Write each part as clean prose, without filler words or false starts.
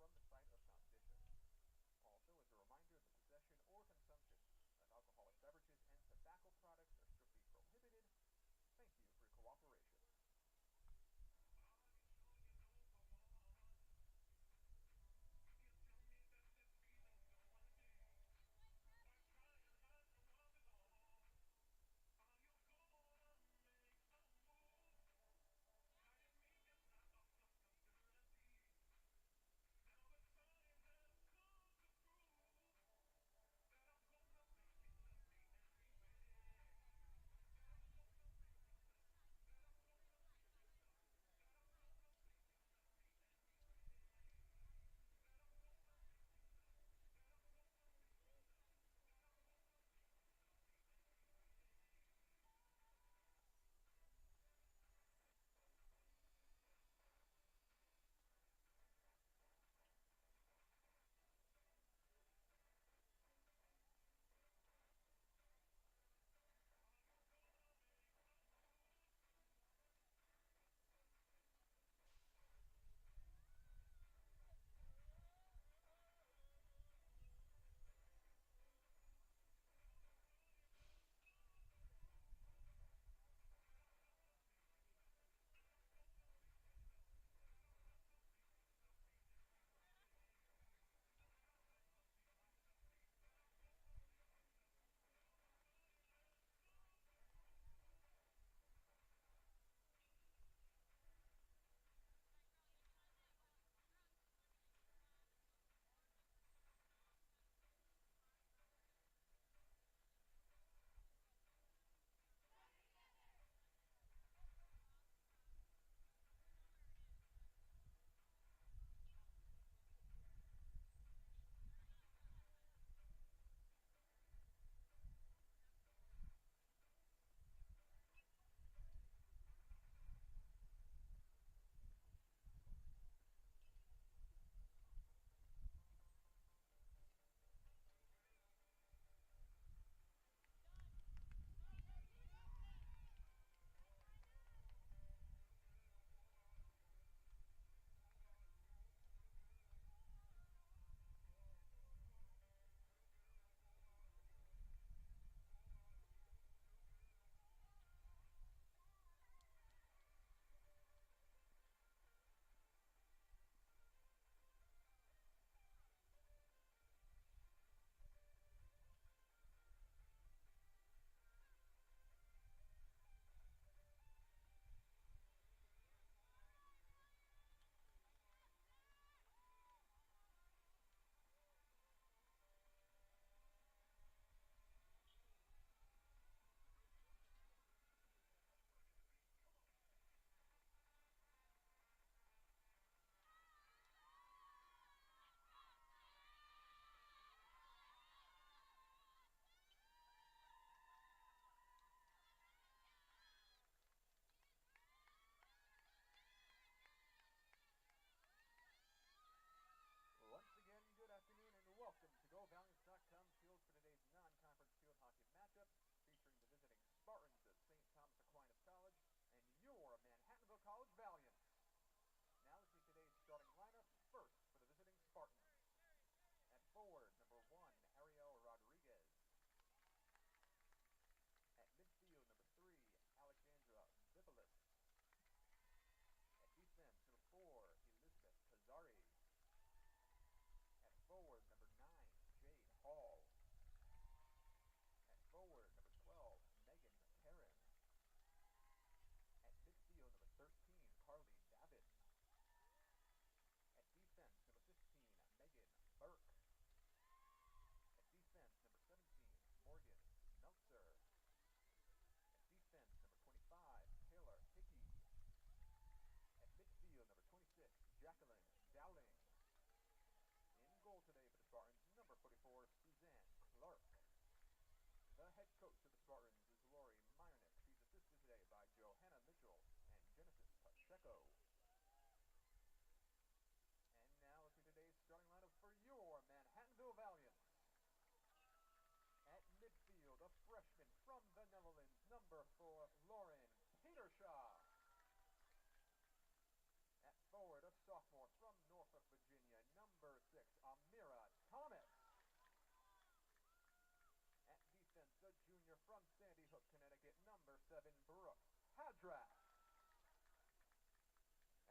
from the site of competition. Also, as a reminder, the possession or consumption of alcoholic beverages and tobacco products are strictly prohibited. Thank you for your cooperation. Once again, good afternoon and welcome to GoValiants.com's field for today's non-conference field hockey matchup featuring the visiting Spartans of Saint Thomas Aquinas College and your Manhattanville College Valiants. Now let's see today's starting lineup. First, for the visiting Spartans. At forward, number 1, Ariel Rodriguez. At midfield, number 3, Alexandra Vivalis. At defense, number 4, Elizabeth Pazari. At forward, number 9, Jade Hall. At forward, number 12, Megan Perrin. At midfield, number 13, Carly David. At defense, number 15, Megan Burke. At defense, number 17, Morgan Meltzer. At defense, number 25, Taylor Hickey. At midfield, number 26, Jacqueline Dowling. In goal today for the Spartans, number 44, Suzanne Clark. The head coach of the Spartans is Lori Meyernick. She's assisted today by Johanna Mitchell and Genesis Pacheco. And now let's see today's starting lineup for your Manhattanville Valiants. At midfield, a freshman from the Netherlands, number 4, Lauren Petershaw. At forward, a sophomore from Norfolk, Virginia, number junior from Sandy Hook, Connecticut, number 7, Brooks Hadrak.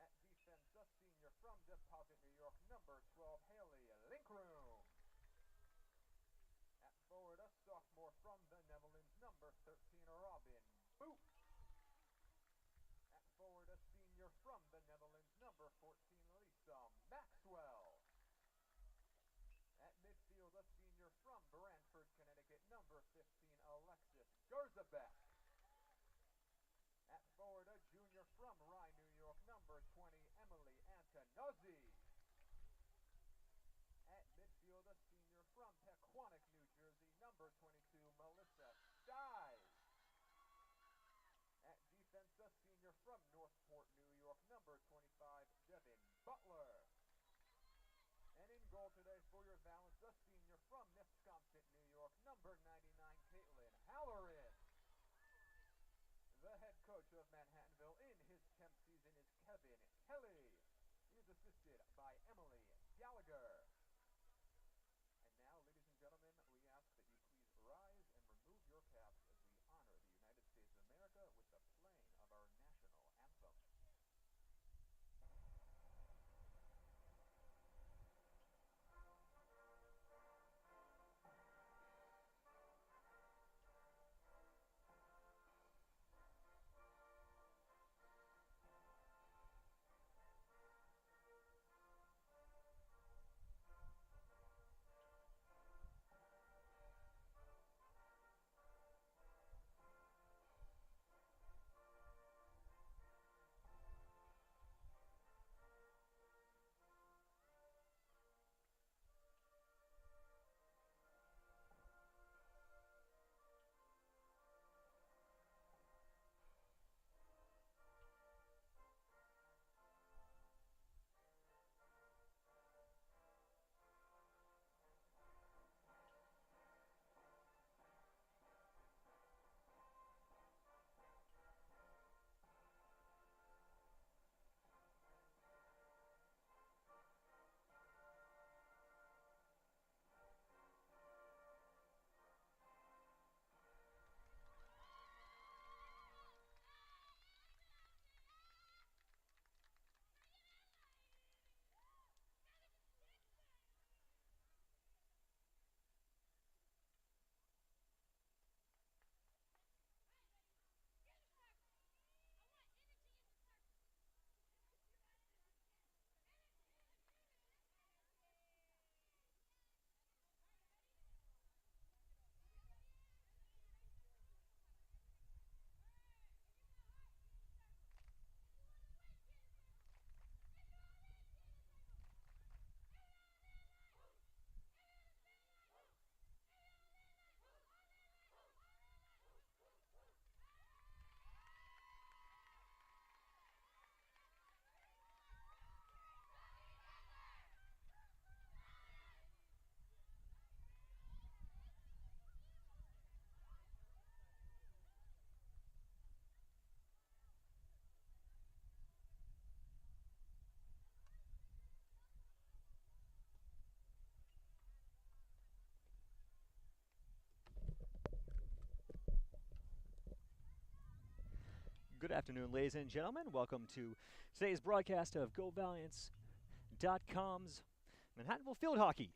At defense, a senior from Deposit, New York, number 12, Haley Linkroom. At forward, a sophomore from the Netherlands, number 13, Robin Boot. At forward, a senior from the Netherlands, number 14, Lisa Maxwell. At midfield, a senior from Brantford, Connecticut, number 15, Alexis Gerzabek. At forward, a junior from Rye, New York, number 20, Emily Antonozzi. At midfield, a senior from Pequannock, New Jersey, number 22, Melissa Stiles. At defense, a senior from Northport, New York, number 25, Devin Butler. And in goal today for your Valiants, a senior from Nesconset, New York, number 99, Caitlin Halloran. The head coach of Manhattanville in his 10th season is Kevin Kelly. He is assisted by Emily Gallagher. And now, ladies and gentlemen, we ask that you please rise and remove your caps as we honor the United States of America with the playing of our national anthem. Good afternoon, ladies and gentlemen. Welcome to today's broadcast of GoValiants.com's Manhattanville Field Hockey.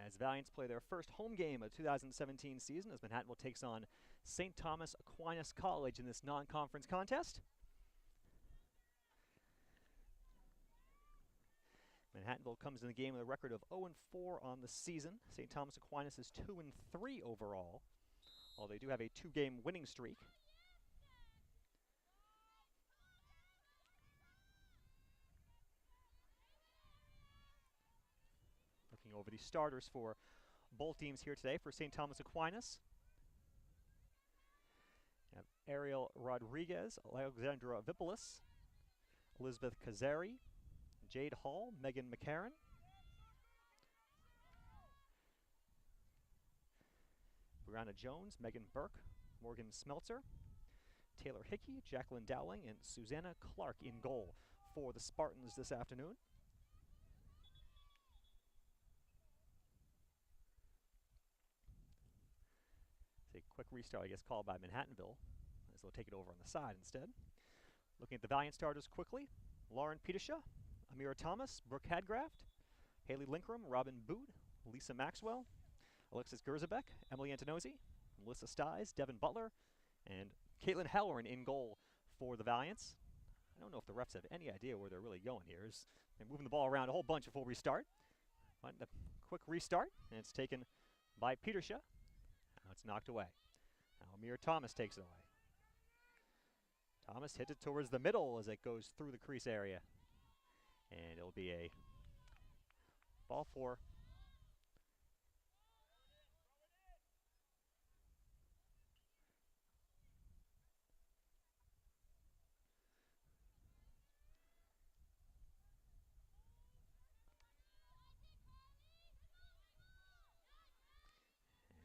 As Valiants play their first home game of the 2017 season, as Manhattanville takes on Saint Thomas Aquinas College in this non-conference contest. Manhattanville comes in the game with a record of 0-4 on the season. Saint Thomas Aquinas is 2-3 overall, although they do have a 2-game winning streak. Looking over the starters for both teams here today for St. Thomas Aquinas. You have Ariel Rodriguez, Alexandra Vipolis, Elizabeth Kazari, Jade Hall, Megan McCarran. Brianna Jones, Megan Burke, Morgan Smeltzer, Taylor Hickey, Jacqueline Dowling, and Susanna Clark in goal for the Spartans this afternoon. A Quick restart, I guess, called by Manhattanville, as they'll take it over on the side instead. Looking at the Valiant starters quickly. Lauren Petersha, Amira Thomas, Brooke Hadgraft, Haley Linkram, Robin Boot, Lisa Maxwell, Alexis Gerzabek, Emily Antonozzi, Melissa Sties, Devin Butler, and Caitlin Halloran in goal for the Valiants. I don't know if the refs have any idea where they're really going here. They're moving the ball around a whole bunch before we start. But a quick restart, and it's taken by Petersha. Now it's knocked away. Now Amir Thomas takes it away. Thomas hits it towards the middle as it goes through the crease area. And it'll be a ball for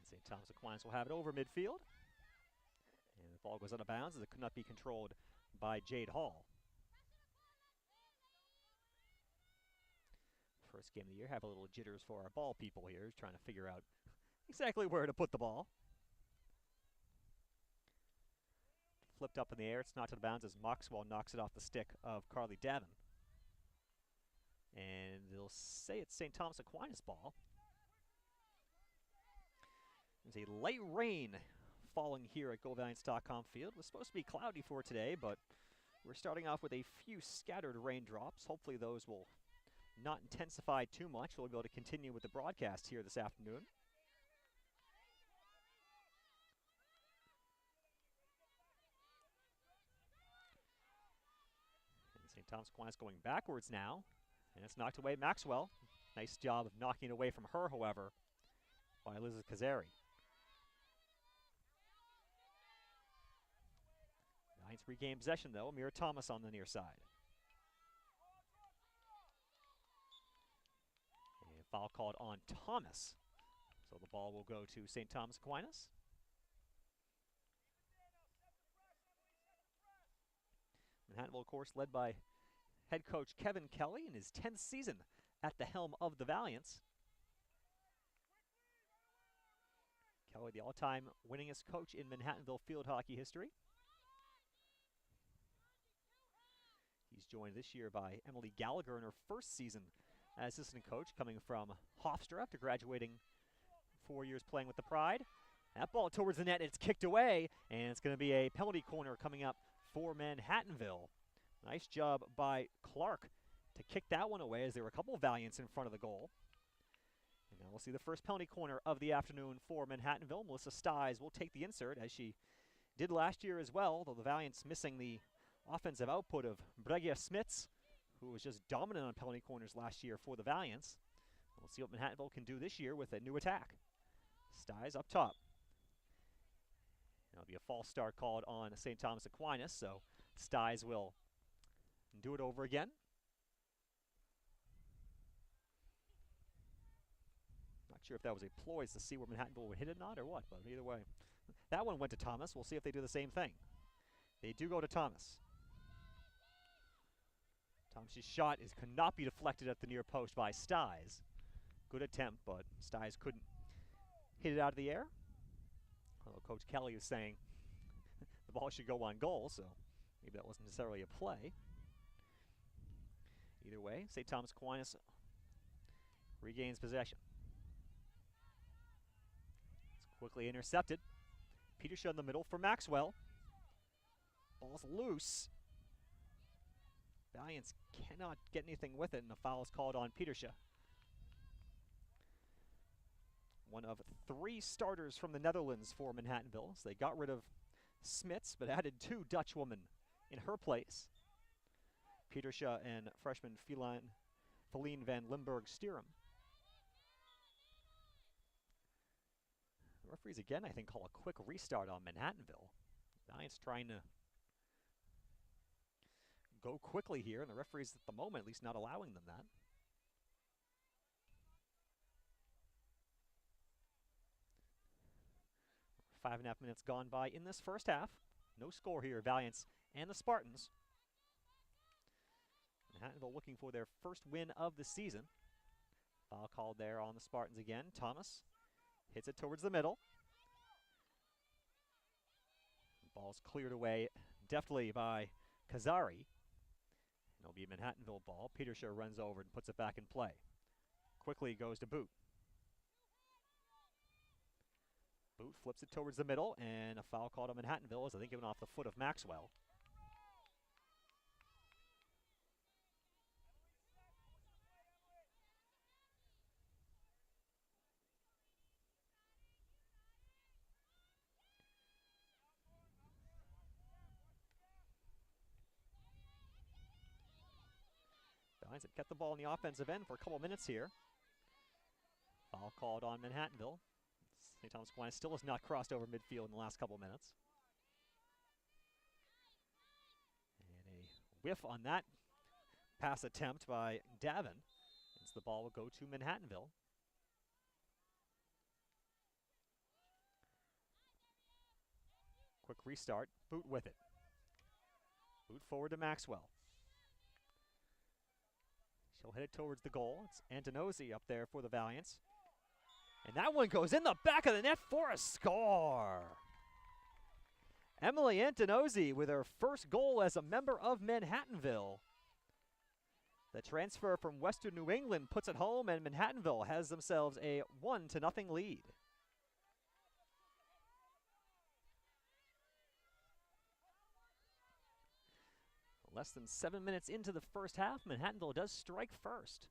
Saint Thomas Aquinas will have it over midfield. And the ball goes out of bounds as it could not be controlled by Jade Hall. First game of the year, have a little jitters for our ball people here, trying to figure out exactly where to put the ball. Flipped up in the air, it's knocked out of bounds as Maxwell knocks it off the stick of Carly Davin. And they'll say it's St. Thomas Aquinas ball. There's a light rain falling here at GoValiants.com field. It was supposed to be cloudy for today, but we're starting off with a few scattered raindrops. Hopefully those will not intensify too much. We'll be able to continue with the broadcast here this afternoon. And St. Thomas Aquinas going backwards now, and it's knocked away. Maxwell, nice job of knocking it away from her, however, by Elizabeth Kazari. Giants regain possession, though. Amira Thomas on the near side. And foul called on Thomas. So the ball will go to St. Thomas Aquinas. Manhattanville, of course, led by head coach Kevin Kelly in his 10th season at the helm of the Valiants. Kelly, the all-time winningest coach in Manhattanville field hockey history. He's joined this year by Emily Gallagher in her first season as assistant coach, coming from Hofstra after graduating 4 years playing with the Pride. That ball towards the net, it's kicked away, and it's going to be a penalty corner coming up for Manhattanville. Nice job by Clark to kick that one away, as there were a couple of Valiants in front of the goal. And now we'll see the first penalty corner of the afternoon for Manhattanville. Melissa Sties will take the insert, as she did last year as well, though the Valiants missing the offensive output of Bregia Smits, who was just dominant on penalty corners last year for the Valiants. We'll see what Manhattanville can do this year with a new attack. Sties up top. There'll be a false start called on St. Thomas Aquinas, so Sties will do it over again. Not sure if that was a ploy to see where Manhattanville would hit it or not, or what, but either way. That one went to Thomas. We'll see if they do the same thing. They do go to Thomas. Thomas's shot could not be deflected at the near post by Sties. Good attempt, but Sties couldn't hit it out of the air. Although Coach Kelly is saying the ball should go on goal, so maybe that wasn't necessarily a play. Either way, St. Thomas Aquinas regains possession. It's quickly intercepted. Petersha in the middle for Maxwell. Ball's loose. Valiants cannot get anything with it, and a foul is called on Petersha. One of 3 starters from the Netherlands for Manhattanville. So they got rid of Smits, but added 2 Dutch women in her place. Petersha and freshman Feline van Limburg-Stierum. The referees again, I think, call a quick restart on Manhattanville. Valiants trying to go quickly here, and the referees at the moment at least not allowing them that. Five and a half minutes gone by in this first half. No score here, Valiants and the Spartans. Manhattanville looking for their first win of the season. Foul called there on the Spartans again. Thomas hits it towards the middle. Ball's cleared away deftly by Kazari. It'll be a Manhattanville ball. Petersher runs over and puts it back in play. Quickly goes to Boot. Boot flips it towards the middle, and a foul called on Manhattanville as I think given off the foot of Maxwell. Valiants have kept the ball in the offensive end for a couple minutes here. Foul called on Manhattanville. St. Thomas Aquinas still has not crossed over midfield in the last couple minutes. And a whiff on that pass attempt by Davin. As the ball will go to Manhattanville. Quick restart. Boot with it. Boot forward to Maxwell. She'll hit it towards the goal. It's Antonozzi up there for the Valiants. And that one goes in the back of the net for a score. Emily Antonozzi with her first goal as a member of Manhattanville. The transfer from Western New England puts it home, and Manhattanville has themselves a 1-0 lead. Less than 7 minutes into the first half, Manhattanville does strike first.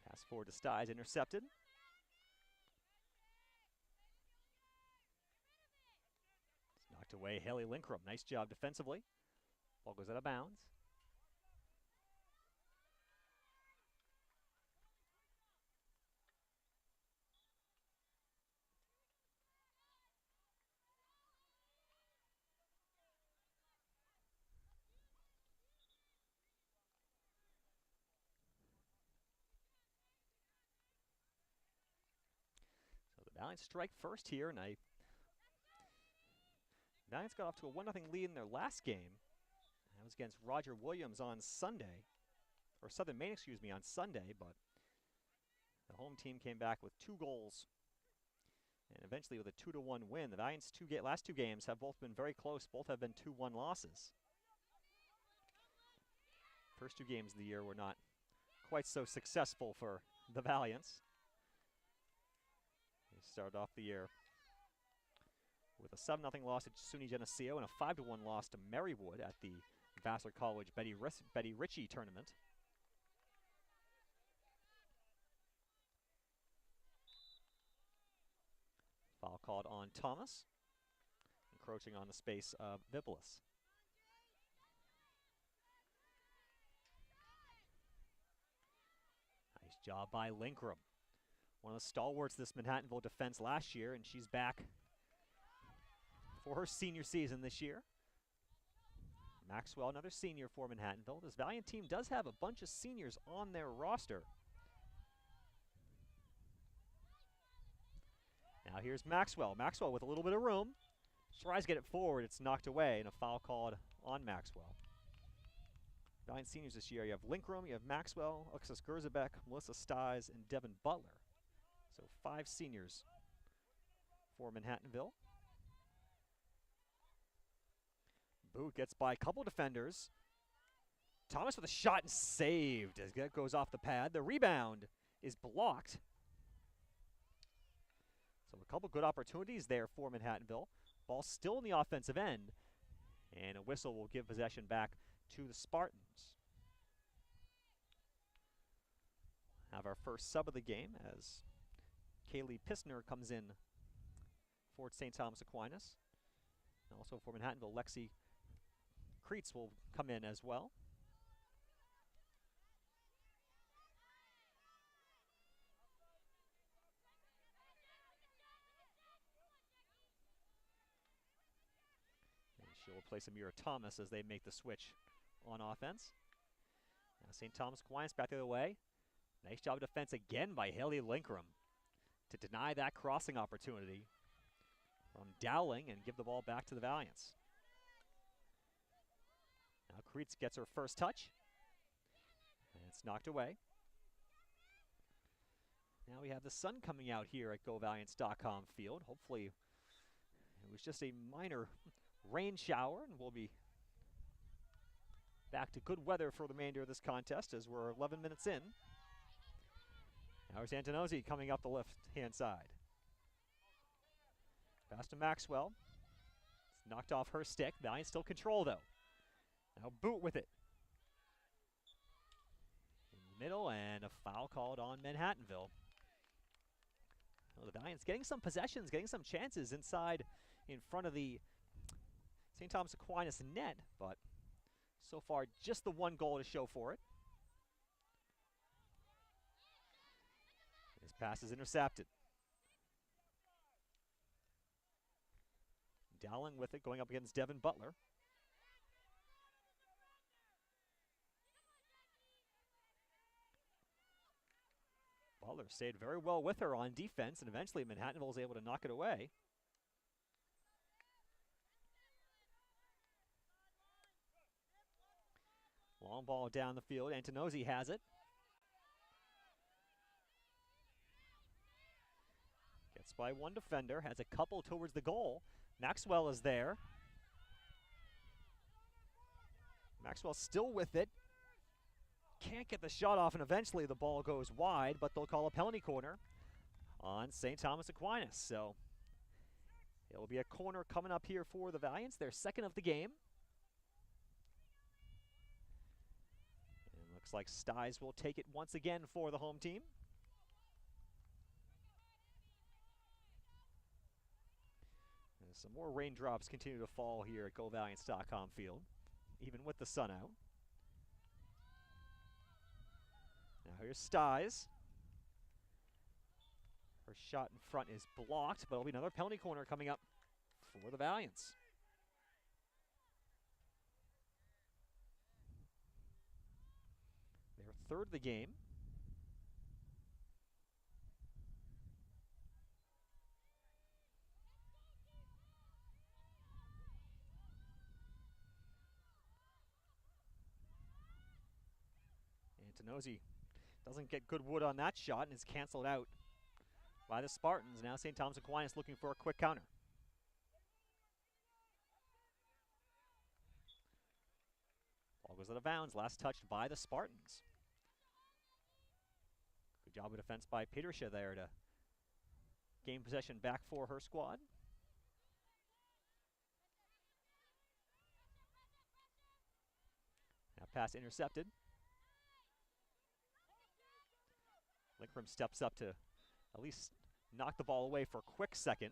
Pass forward to Stiles, intercepted. Knocked away Haley Linkrum. Nice job defensively. Ball goes out of bounds. So the Valiants strike first here, and Valiants got off to a 1-0 lead in their last game. That was against Roger Williams on Sunday, or Southern Maine, excuse me, on Sunday, but the home team came back with 2 goals and eventually with a 2-1 win. The Valiants' last two games have both been very close. Both have been 2-1 losses. First 2 games of the year were not quite so successful for the Valiants. They started off the year with a 7-0 loss to SUNY Geneseo and a 5-1 loss to Marywood at the Vassar College Betty Ritchie tournament. Foul called on Thomas, encroaching on the space of Vipolis. Nice job by Linkrum. One of the stalwarts of this Manhattanville defense last year, and she's back for her senior season this year. Maxwell, another senior for Manhattanville. This Valiant team does have a bunch of seniors on their roster. Now here's Maxwell. Maxwell with a little bit of room. Tries to get it forward. It's knocked away, and a foul called on Maxwell. Valiant seniors this year. You have Linkrum, you have Maxwell, Alexis Gerzebek, Melissa Stiles, and Devin Butler. So 5 seniors for Manhattanville. Boot gets by a couple defenders. Thomas with a shot and saved as that goes off the pad. The rebound is blocked. So a couple good opportunities there for Manhattanville. Ball still in the offensive end. And a whistle will give possession back to the Spartans. Have our first sub of the game as Kaylee Pissner comes in for St. Thomas Aquinas. And also for Manhattanville, Lexi Kreitz will come in as well. And she'll replace Amira Thomas as they make the switch on offense. Now St. Thomas Aquinas back the other way. Nice job of defense again by Haley Linkram to deny that crossing opportunity from Dowling and give the ball back to the Valiants. Now Kreitz gets her first touch, and it's knocked away. Now we have the sun coming out here at GoValiants.com field. Hopefully it was just a minor rain shower, and we'll be back to good weather for the remainder of this contest as we're 11 minutes in. Now here's Antonozzi coming up the left-hand side. Pass to Maxwell. It's knocked off her stick. Valiant still control, though. Now Boot with it. In the middle, and a foul called on Manhattanville. Well, the Valiants getting some possessions, getting some chances inside in front of the Saint Thomas Aquinas net, but so far just the one goal to show for it. This pass is intercepted. Dowling with it, going up against Devin Butler. Butler stayed very well with her on defense, and eventually Manhattanville was able to knock it away. Long ball down the field. Antonozzi has it. Gets by one defender, has a couple towards the goal. Maxwell is there. Maxwell still with it. Can't get the shot off, and eventually the ball goes wide, but they'll call a penalty corner on Saint Thomas Aquinas. So it'll be a corner coming up here for the Valiants, their second of the game. And looks like Styes will take it once again for the home team. And some more raindrops continue to fall here at GoValiants.com field, even with the sun out. Now here's Styes. Her shot in front is blocked, but it'll be another penalty corner coming up for the Valiants. Their third of the game. Antonozzi doesn't get good wood on that shot and is canceled out by the Spartans. Now St. Thomas Aquinas looking for a quick counter. Ball goes out of bounds. Last touched by the Spartans. Good job of defense by Petersha there to gain possession back for her squad. Now pass intercepted. Linkram steps up to at least knock the ball away for a quick second,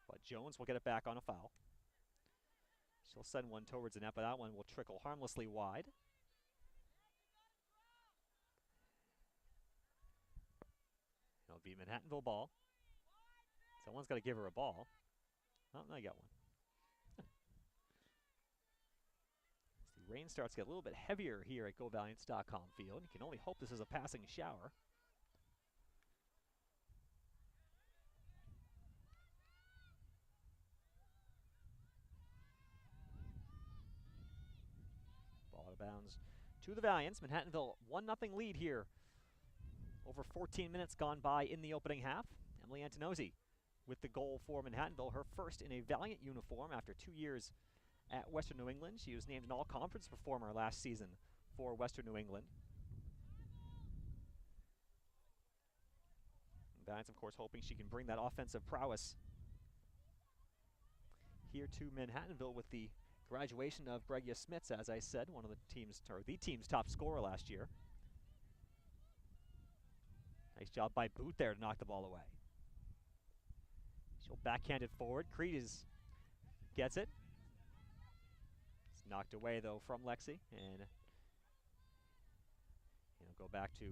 but Jones will get it back on a foul. She'll send one towards the net, but that one will trickle harmlessly wide. It'll be Manhattanville ball. Someone's got to give her a ball. Oh, I got one. As the rain starts to get a little bit heavier here at GoValiants.com field. You can only hope this is a passing shower. Bounds to the Valiants. Manhattanville 1-0 lead here. Over 14 minutes gone by in the opening half. Emily Antonozzi with the goal for Manhattanville, her first in a Valiant uniform after 2 years at Western New England. She was named an all-conference performer last season for Western New England. And Valiants, of course, hoping she can bring that offensive prowess here to Manhattanville with the graduation of Breggia Smits, as I said, one of the team's, or the team's top scorer last year. Nice job by Boot there to knock the ball away. She'll backhand it forward. Creed gets it. It's knocked away, though, from Lexi. And go back to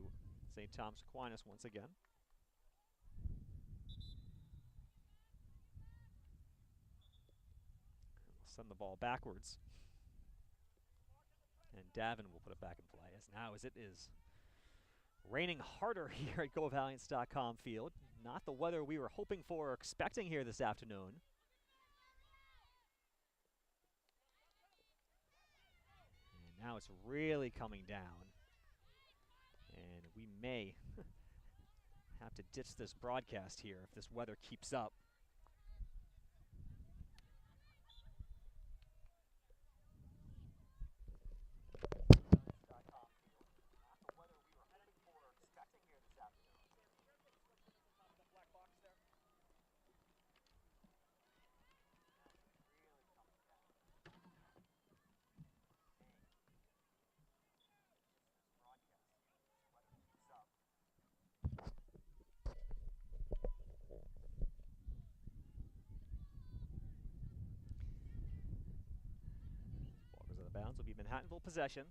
St. Thomas Aquinas once again. Send the ball backwards. And Davin will put it back in play. As now as it is Raining harder here at GoValiants.com field. Not the weather we were hoping for or expecting here this afternoon. And now it's really coming down. And we may have to ditch this broadcast here if this weather keeps up. Ball goes out of bounds. Will be Manhattanville possession.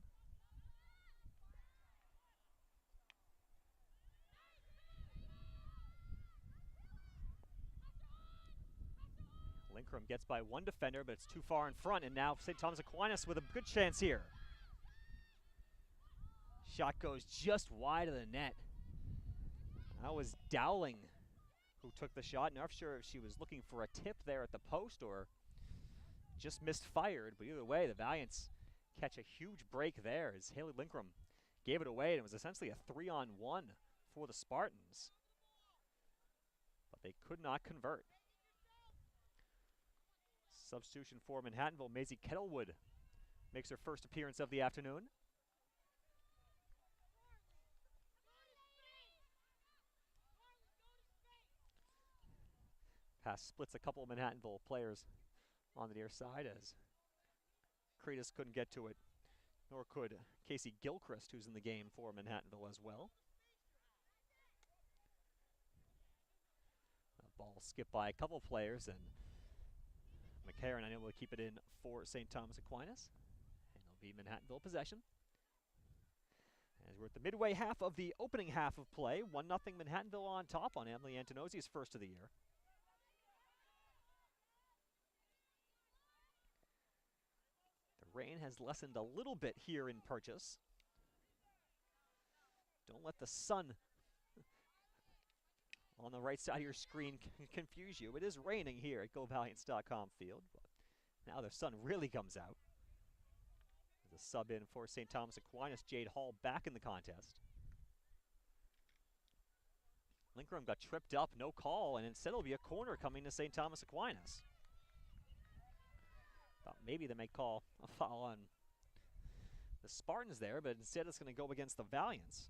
Linkrum gets by one defender, but it's too far in front, and now Saint Thomas Aquinas with a good chance here. Shot goes just wide of the net. That was Dowling who took the shot. Not sure if she was looking for a tip there at the post or just misfired, but either way, the Valiants catch a huge break there as Haley Linkrum gave it away, and it was essentially a 3-on-1 for the Spartans. But they could not convert. Substitution for Manhattanville, Maisie Kettlewood makes her first appearance of the afternoon. Pass splits a couple of Manhattanville players on the near side as Cretus couldn't get to it, nor could Casey Gilchrist, who's in the game for Manhattanville as well. Ball skipped by a couple players, and McCarron unable to keep it in for St. Thomas Aquinas. And it'll be Manhattanville possession. As we're at the midway half of the opening half of play, 1-0 Manhattanville on top on Emily Antonosi's first of the year. The rain has lessened a little bit here in Purchase. Don't let the sun on the right side of your screen confuse you. It is raining here at GoValiants.com field, but now the sun really comes out. There's a sub in for St. Thomas Aquinas. Jade Hall back in the contest. Linkrum got tripped up, no call, and instead it'll be a corner coming to St. Thomas Aquinas. Thought maybe they may call a foul on the Spartans there, but instead it's going to go against the Valiants.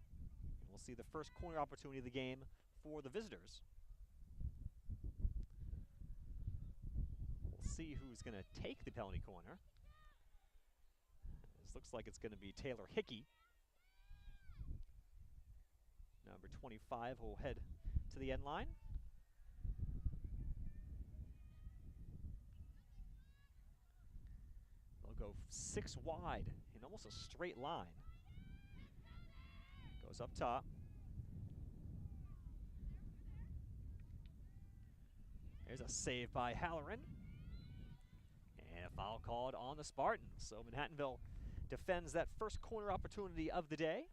And we'll see the first corner opportunity of the game for the visitors. We'll see who's going to take the penalty corner. This looks like it's going to be Taylor Hickey. Number 25 will head to the end line. They'll go 6 wide in almost a straight line. Goes up top. There's a save by Halloran. And a foul called on the Spartans. So Manhattanville defends that first corner opportunity of the day.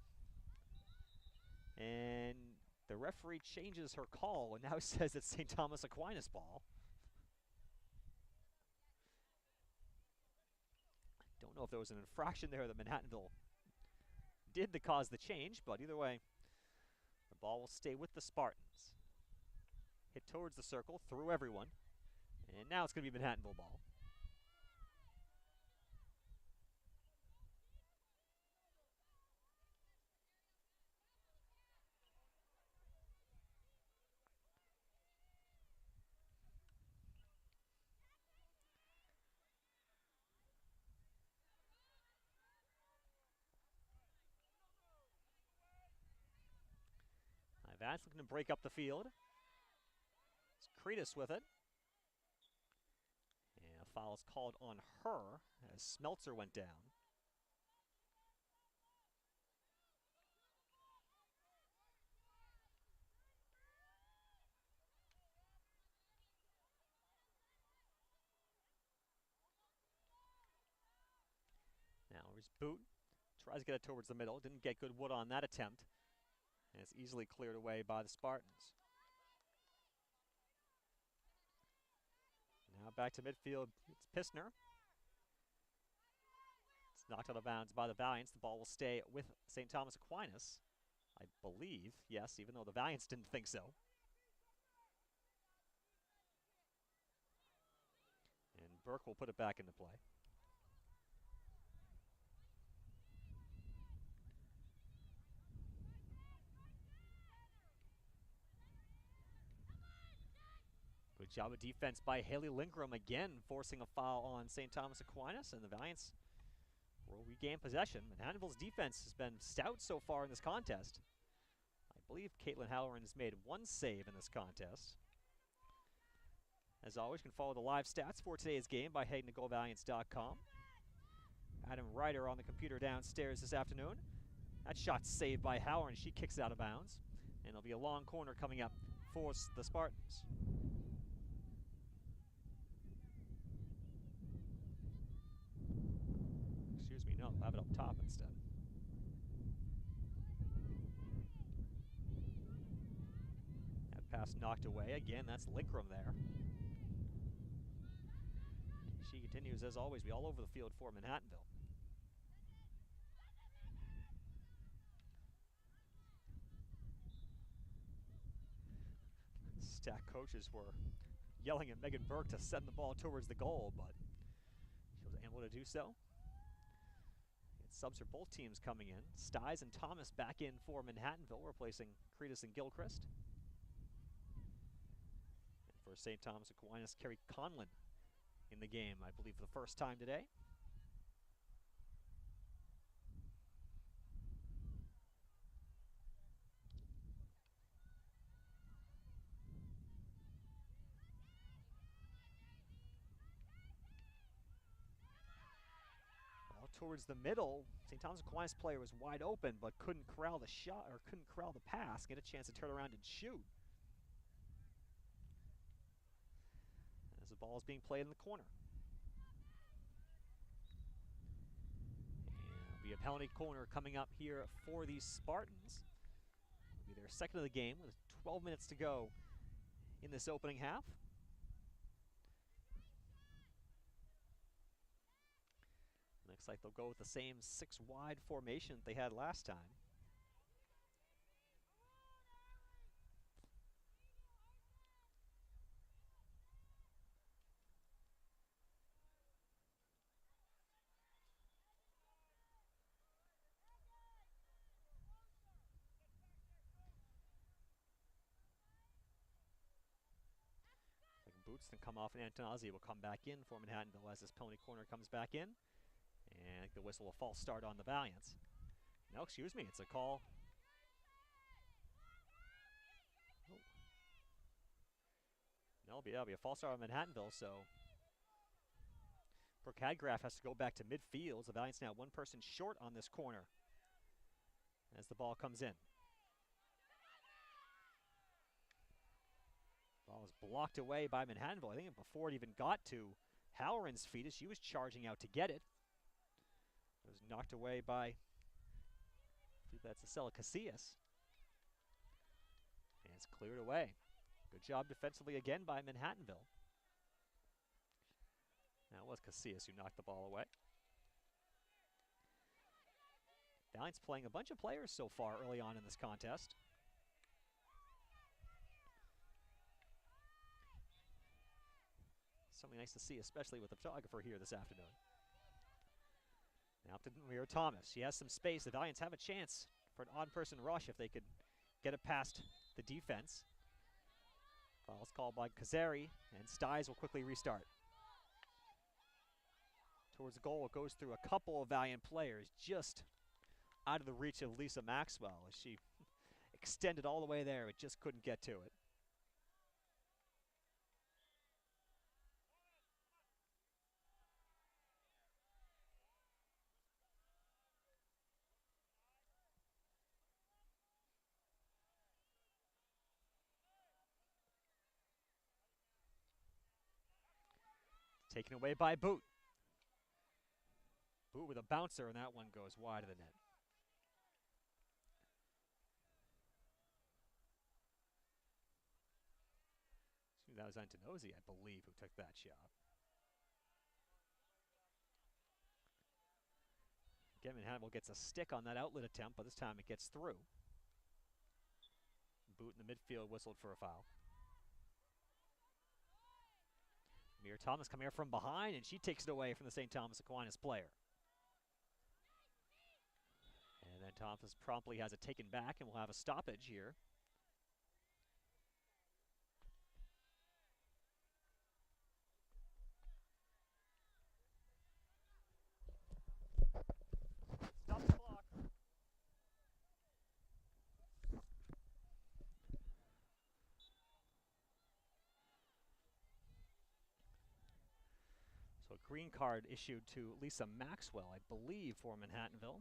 And the referee changes her call and now says it's St. Thomas Aquinas ball. Don't know if there was an infraction there that Manhattanville did to cause the change, but either way, the ball will stay with the Spartans. Hit towards the circle, through everyone, and now it's going to be Manhattanville ball. Vance looking to break up the field. It's Cretus with it. And a foul is called on her as Smeltzer went down. Now here's Boot. Tries to get it towards the middle. Didn't get good wood on that attempt. And it's easily cleared away by the Spartans. Now back to midfield, it's Pistner. It's knocked out of bounds by the Valiants. The ball will stay with Saint Thomas Aquinas, I believe. Yes, even though the Valiants didn't think so. And Burke will put it back into play. Good job of defense by Haley Lindgren again, forcing a foul on St. Thomas Aquinas, and the Valiants will regain possession. Manhattanville's defense has been stout so far in this contest. I believe Caitlin Halloran has made one save in this contest. As always, you can follow the live stats for today's game by heading to govaliants.com. Adam Ryder on the computer downstairs this afternoon. That shot's saved by Halloran. She kicks it out of bounds. And it'll be a long corner coming up for the Spartans. Excuse me, no, we'll have it up top instead. That pass knocked away. Again, that's Linkram there. She continues, as always, be all over the field for Manhattanville. Stack coaches were yelling at Megan Burke to send the ball towards the goal, but she was able to do so. And subs for both teams coming in. Styes and Thomas back in for Manhattanville, replacing Cretus and Gilchrist. And for St. Thomas Aquinas, Kerry Conlon in the game, I believe, for the first time today. Ball towards the middle. St. Thomas Aquinas player was wide open, but couldn't corral the shot, or couldn't corral the pass, get a chance to turn around and shoot. As the ball is being played in the corner. And it'll be a penalty corner coming up here for the Spartans. It'll be their second of the game with 12 minutes to go in this opening half. Looks like they'll go with the same 6-wide formation that they had last time. Boots then come off, and Antonazi will come back in for Manhattanville as this penalty corner comes back in. And the whistle, a false start on the Valiants. No, excuse me, it's a call. Oh. No, it'll be a false start on Manhattanville, so Brooke Hadgraf has to go back to midfield. The Valiants now one person short on this corner as the ball comes in. Ball was blocked away by Manhattanville. I think before it even got to Halloran's feet as she was charging out to get it. It was knocked away by, I believe that's Acela Casillas. And it's cleared away. Good job defensively again by Manhattanville. That was Casillas who knocked the ball away. Valiants playing a bunch of players so far early on in this contest. Something nice to see, especially with the photographer here this afternoon. Now to Maria Thomas. She has some space. The Valiants have a chance for an on-person rush if they could get it past the defense. Foul's called by Kazari, and Styes will quickly restart. Towards the goal, it goes through a couple of Valiant players, just out of the reach of Lisa Maxwell as she extended all the way there, but just couldn't get to it. Taken away by Boot. Boot with a bouncer, and that one goes wide of the net. That was Antonozzi, I believe, who took that shot. Again, Manhattanville gets a stick on that outlet attempt, but this time it gets through. Boot in the midfield whistled for a foul. Mir Thomas coming here from behind, and she takes it away from the St. Thomas Aquinas player. And then Thomas promptly has it taken back, and we'll have a stoppage here. Stop the clock. So a green card issued to Lisa Maxwell, I believe, for Manhattanville.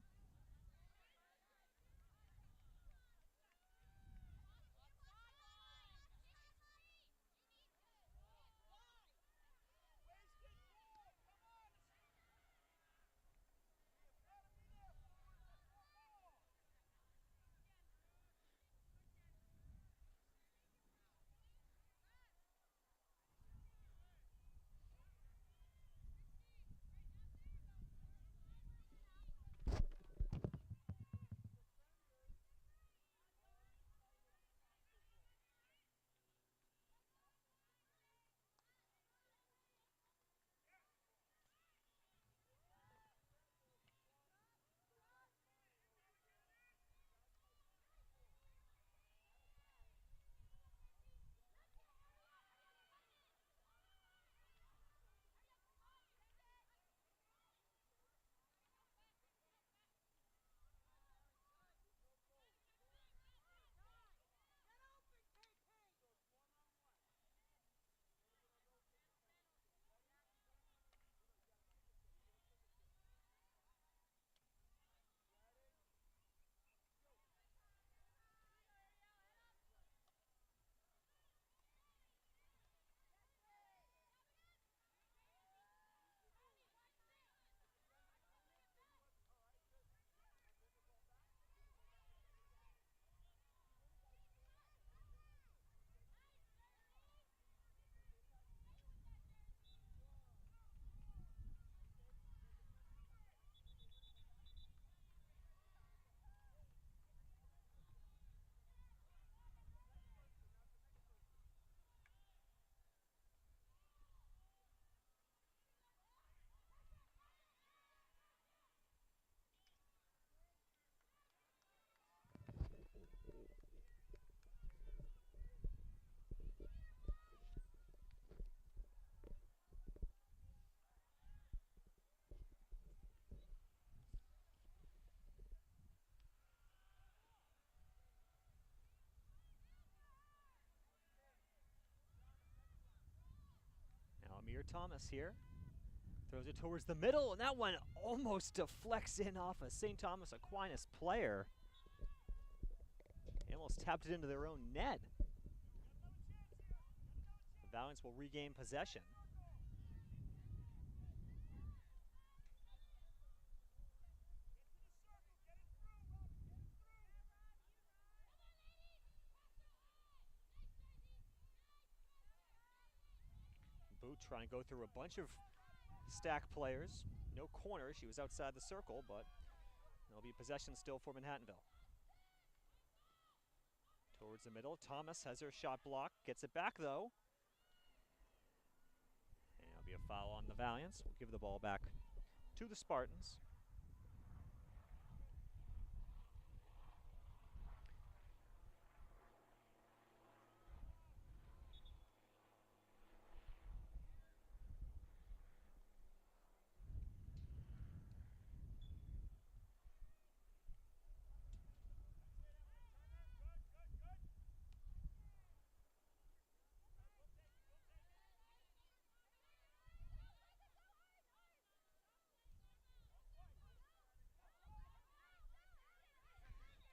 Now Amir Thomas here. Throws it towards the middle, and that one almost deflects in off a St. Thomas Aquinas player. They almost tapped it into their own net. The Valiants will regain possession. Boot trying to go through a bunch of stack players. No corner, she was outside the circle, but there'll be possession still for Manhattanville. Towards the middle, Thomas has her shot blocked, gets it back though. And it'll be a foul on the Valiants. We'll give the ball back to the Spartans.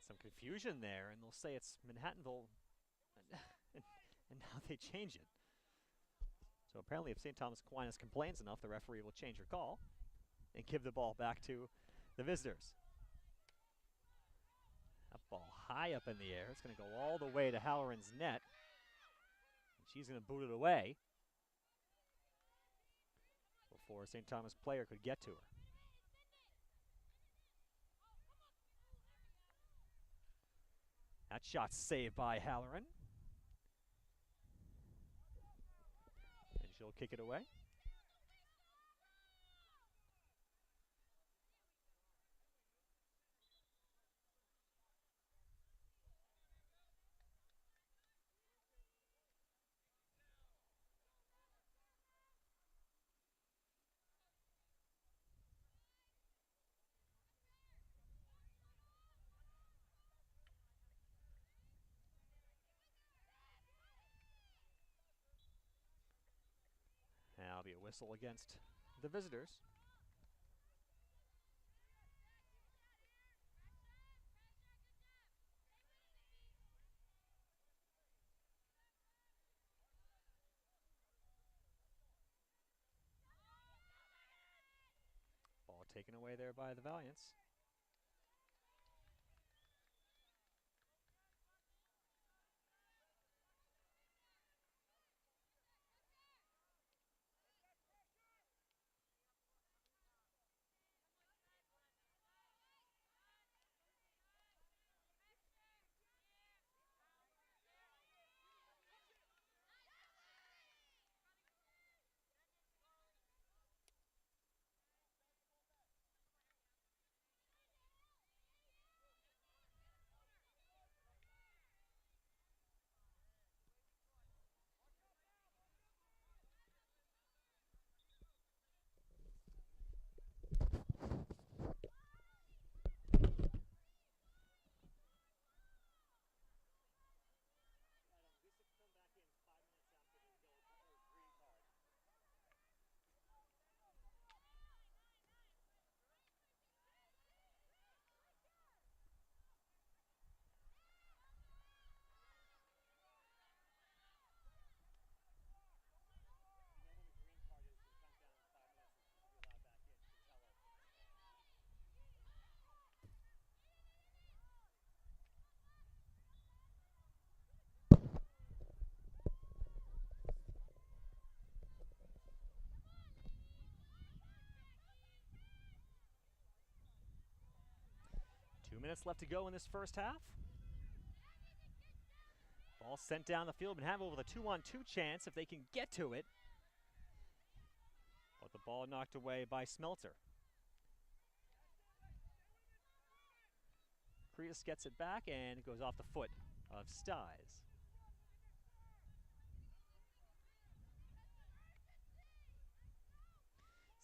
Some confusion there, and they'll say it's Manhattanville, and now they change it. So apparently if St. Thomas Aquinas complains enough, the referee will change her call and give the ball back to the visitors. That ball high up in the air. It's going to go all the way to Halloran's net. She's going to boot it away before a St. Thomas player could get to her. That shot's saved by Halloran. And she'll kick it away. That'll be a whistle against the visitors. Ball taken away there by the Valiants. Minutes left to go in this first half. Ball sent down the field. Manhattanville with a 2-on-2 chance if they can get to it. But the ball knocked away by Smelter. Cretus gets it back and it goes off the foot of Styes.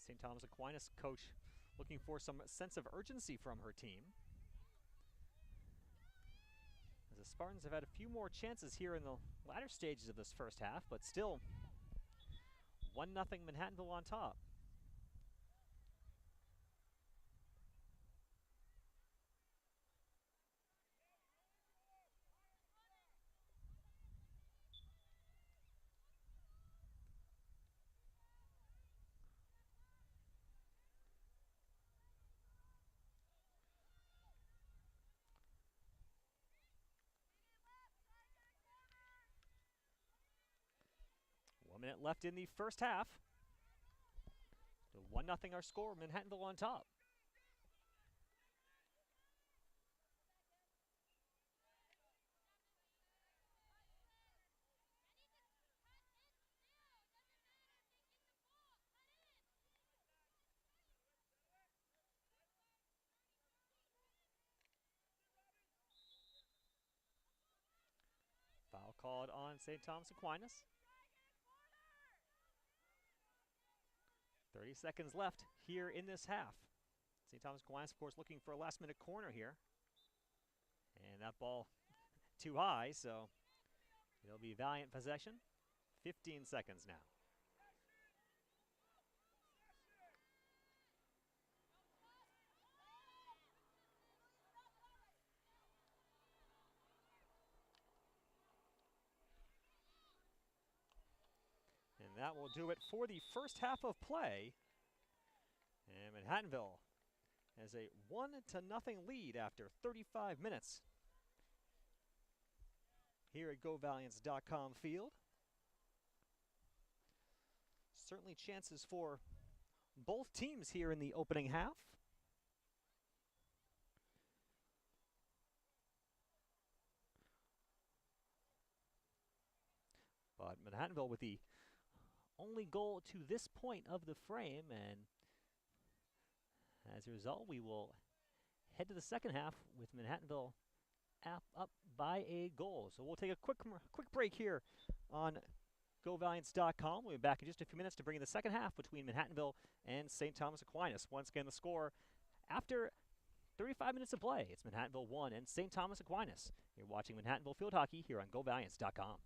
St. Thomas Aquinas coach looking for some sense of urgency from her team. The Spartans have had a few more chances here in the latter stages of this first half, but still 1-0 Manhattanville on top. Minute left in the first half. So 1-0 our score, Manhattanville on top. Foul called on St. Thomas Aquinas. 30 seconds left here in this half. St. Thomas Aquinas, of course, looking for a last-minute corner here. And that ball too high, so it'll be Valiant possession. 15 seconds now. And that will do it for the first half of play. And Manhattanville has a 1-0 lead after 35 minutes here at GoValiants.com field. Certainly chances for both teams here in the opening half. But Manhattanville with the only goal to this point of the frame, and as a result, we will head to the second half with Manhattanville up by a goal. So we'll take a quick break here on GoValiants.com. We'll be back in just a few minutes to bring in the second half between Manhattanville and Saint Thomas Aquinas. Once again, the score after 35 minutes of play, it's Manhattanville 1 and Saint Thomas Aquinas. You're watching Manhattanville Field Hockey here on GoValiants.com.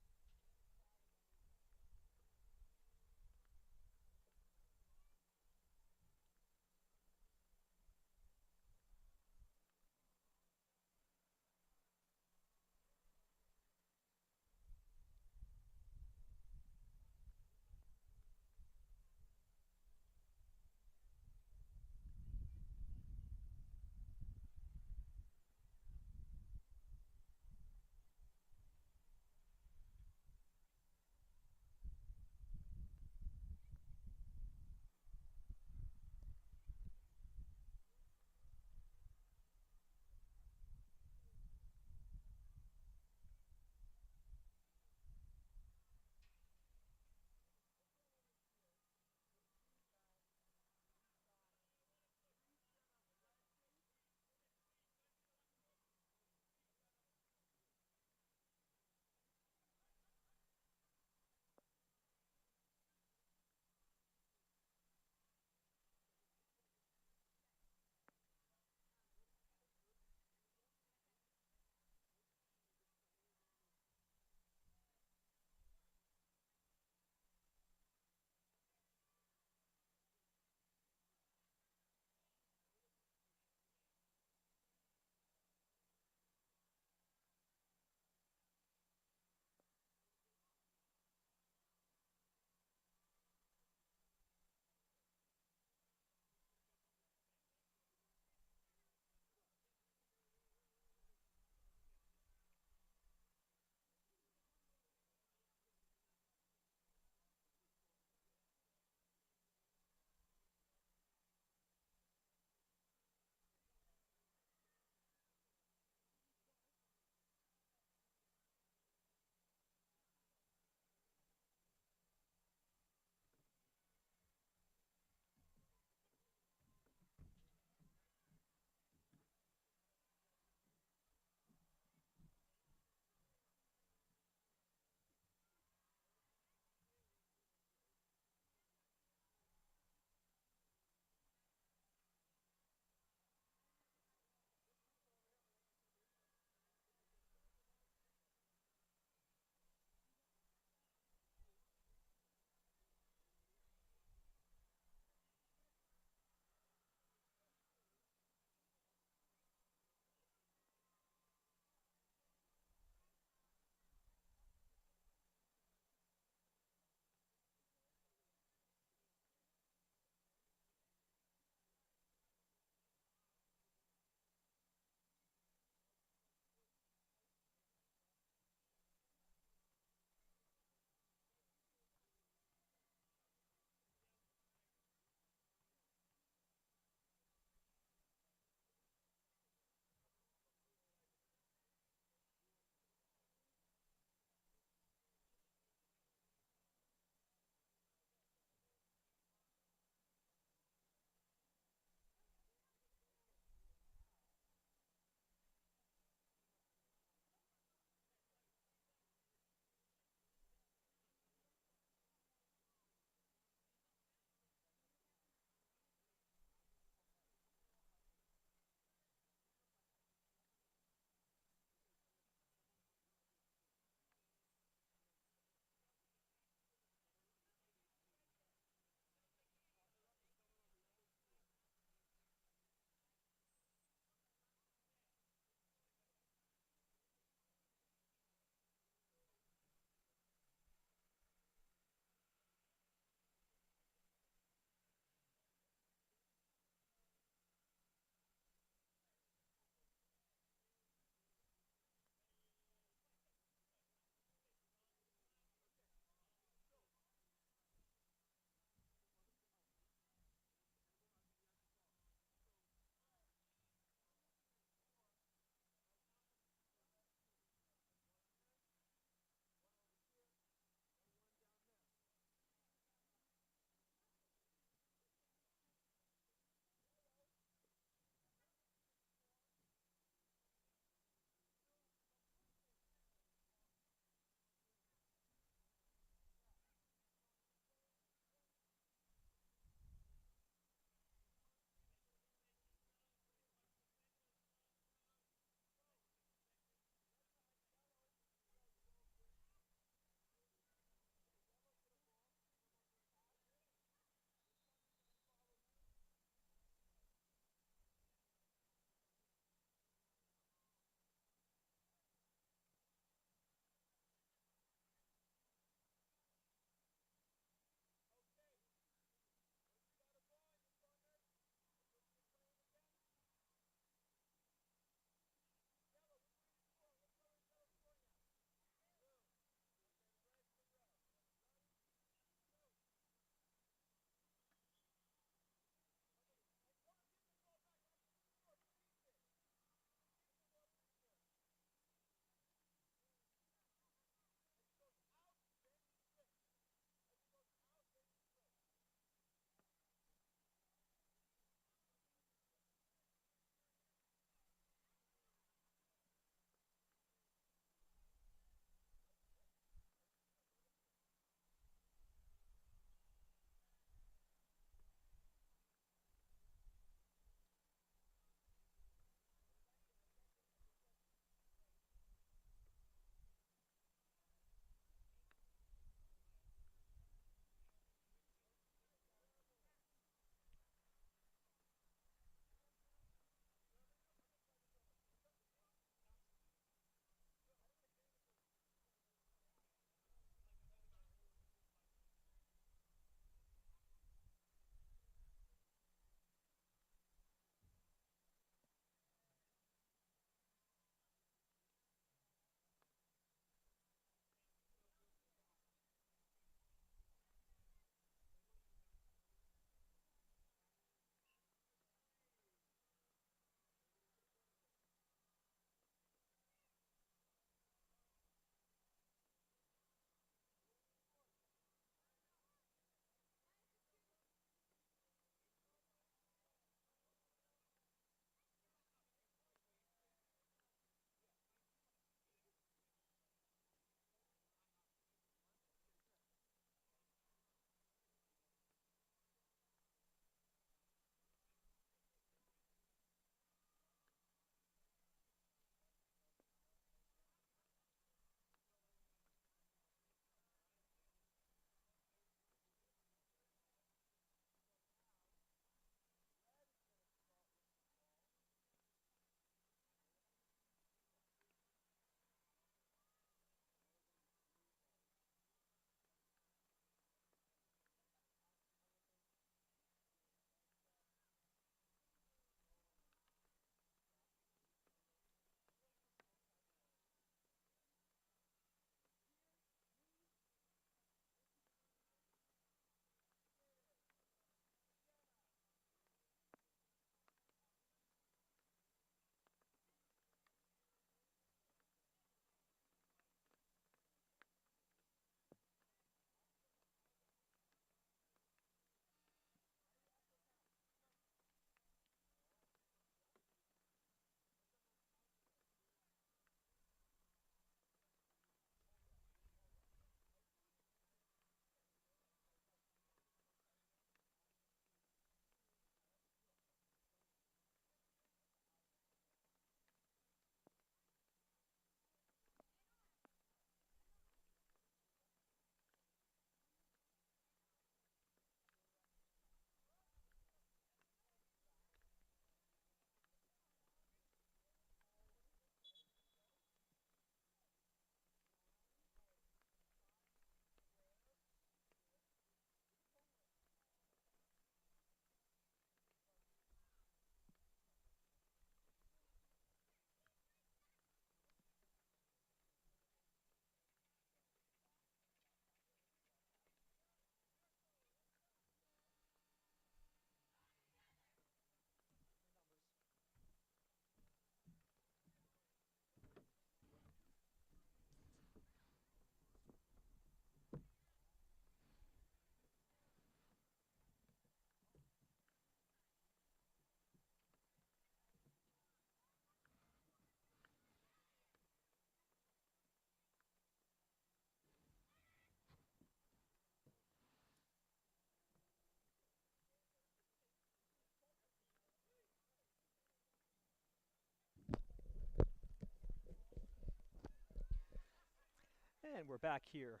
And we're back here.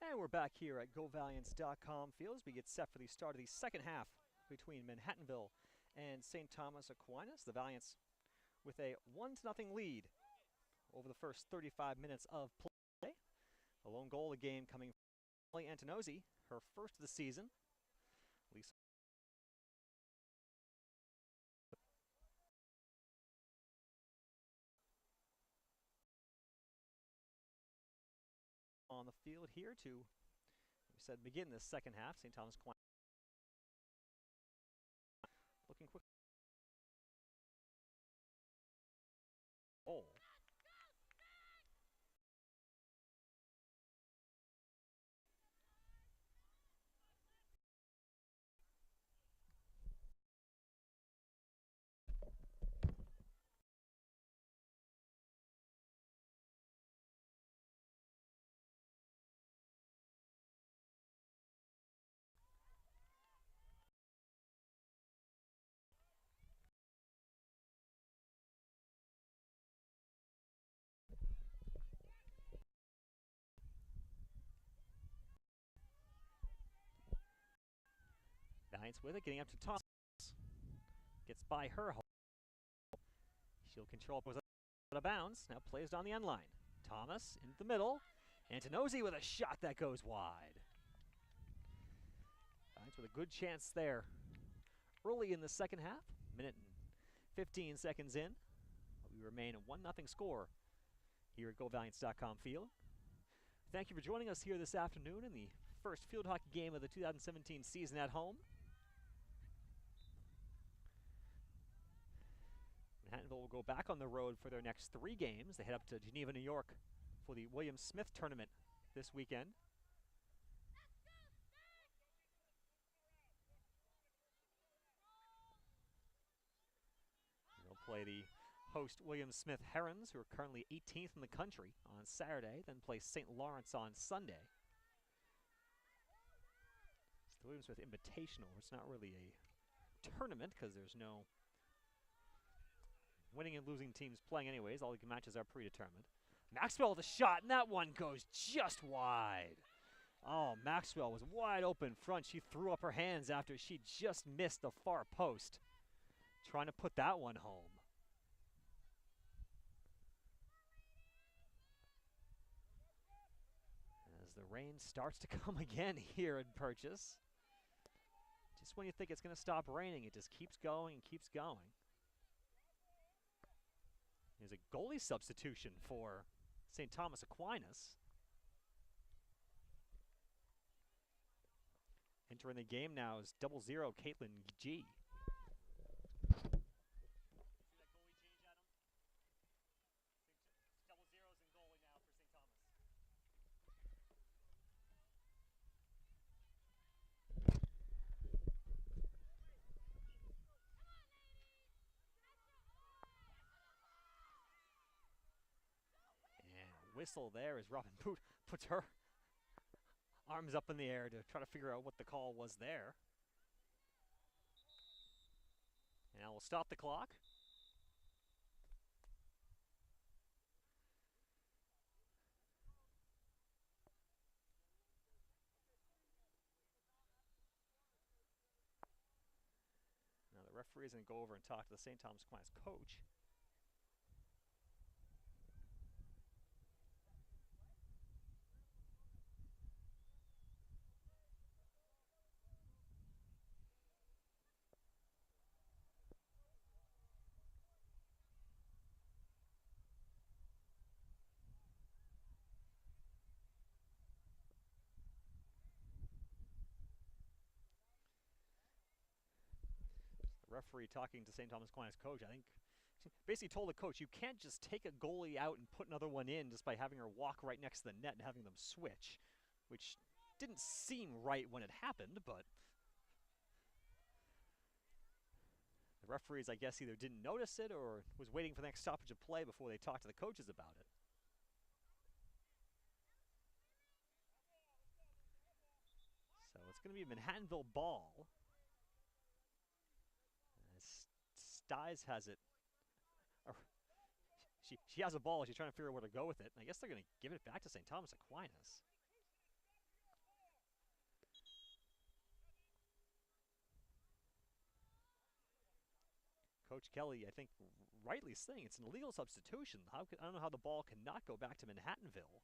And we're back here at GoValiants.com fields. We get set for the start of the second half between Manhattanville and Saint Thomas Aquinas. The Valiants with a 1-0 lead over the first 35 minutes of play. A lone goal of the game coming from Emily Antonozzi, her first of the season. Lisa on the field here to, we said, begin this second half. St. Thomas Aquinas looking quick. Oh. Valiants with it, getting up to Thomas. Gets by her. She'll control, was out of bounds. Now plays on the end line. Thomas into the middle. Antonozzi with a shot that goes wide. Valiants with a good chance there early in the second half. Minute and 15 seconds in. We remain a 1-0 score here at GoValiants.com field. Thank you for joining us here this afternoon in the first field hockey game of the 2017 season at home. Manhattanville will go back on the road for their next 3 games. They head up to Geneva, New York for the William Smith tournament this weekend. They'll play the host William Smith Herons, who are currently 18th in the country, on Saturday, then play St. Lawrence on Sunday. It's the William Smith Invitational. It's not really a tournament because there's no winning and losing teams playing anyways. All the matches are predetermined. Maxwell with a shot, and that one goes just wide. Oh, Maxwell was wide open front. She threw up her hands after she just missed the far post, trying to put that one home. As the rain starts to come again here in Purchase. Just when you think it's going to stop raining, it just keeps going and keeps going. There's a goalie substitution for St. Thomas Aquinas. Entering the game now is 00 Caitlin G. Whistle there as Robin Boot puts her arms up in the air to try to figure out what the call was there. Now we'll stop the clock. Now the referee is going to go over and talk to the St. Thomas Aquinas coach. Referee talking to St. Thomas Aquinas coach, I think, basically told the coach, you can't just take a goalie out and put another one in just by having her walk right next to the net and having them switch, which didn't seem right when it happened, but the referees, I guess, either didn't notice it or was waiting for the next stoppage of play before they talked to the coaches about it. So it's going to be a Manhattanville ball. Stiles has it. She has a ball. She's trying to figure out where to go with it. And I guess they're going to give it back to Saint Thomas Aquinas. Coach Kelly, I think, rightly saying it's an illegal substitution. I don't know how the ball cannot go back to Manhattanville.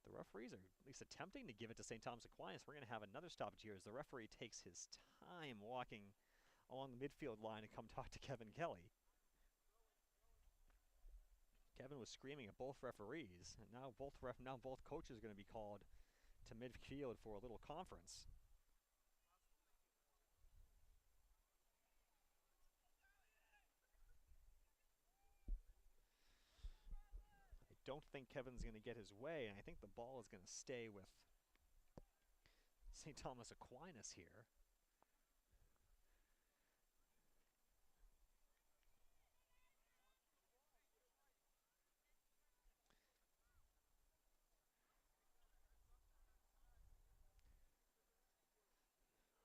The referees are at least attempting to give it to Saint Thomas Aquinas. We're going to have another stoppage here as the referee takes his time walking along the midfield line to come talk to Kevin Kelly. Kevin was screaming at both referees, and now both coaches are going to be called to midfield for a little conference. I don't think Kevin's going to get his way, and I think the ball is going to stay with St. Thomas Aquinas here.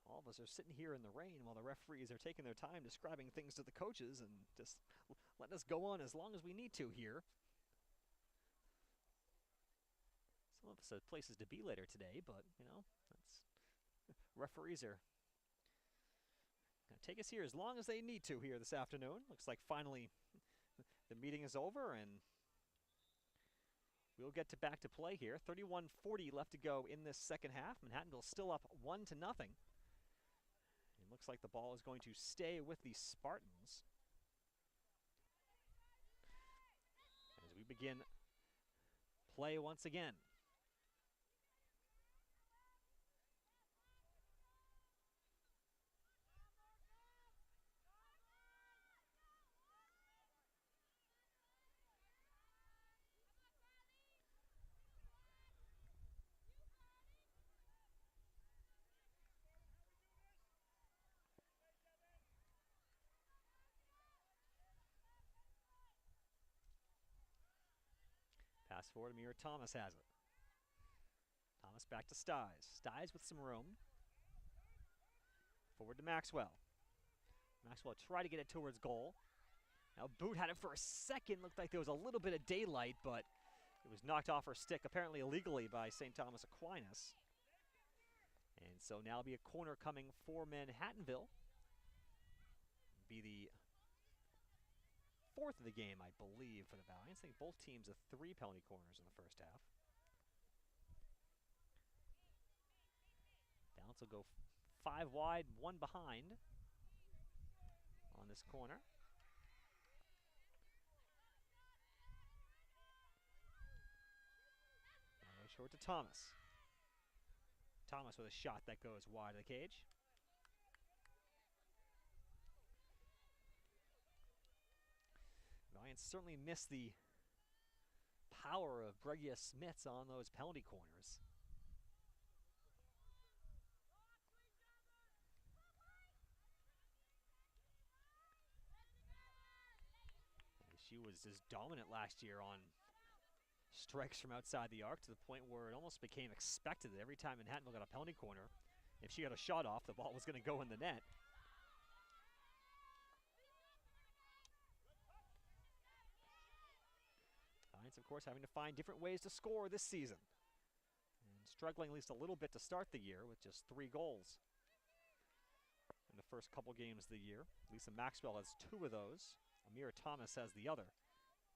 All of us are sitting here in the rain while the referees are taking their time describing things to the coaches and just letting us go on as long as we need to here. Some of us have places to be later today, but, you know, referees are going to take us here as long as they need to here this afternoon. Looks like finally the meeting is over, and we'll get back to play here. 31:40 left to go in this second half. Manhattanville still up 1-0. It looks like the ball is going to stay with the Spartans as we begin play once again. Pass forward, Amir Thomas has it. Thomas back to Styes. Styes with some room. Forward to Maxwell. Maxwell tried to get it towards goal. Now Boot had it for a second. Looked like there was a little bit of daylight, but it was knocked off her stick, apparently illegally, by St. Thomas Aquinas. And so now it'll be a corner coming for Manhattanville. Be the fourth of the game, I believe, for the Valiants. I think both teams have 3 penalty corners in the first half. Valiants will go 5 wide, 1 behind on this corner. Now short to Thomas. Thomas with a shot that goes wide of the cage. Valiants certainly missed the power of Bregia Smiths on those penalty corners. She was just dominant last year on strikes from outside the arc, to the point where it almost became expected that every time Manhattanville got a penalty corner, if she got a shot off, the ball was going to go in the net. Valiants, of course, having to find different ways to score this season, and struggling at least a little bit to start the year with just 3 goals in the first couple games of the year. Lisa Maxwell has 2 of those. Amira Thomas has the other.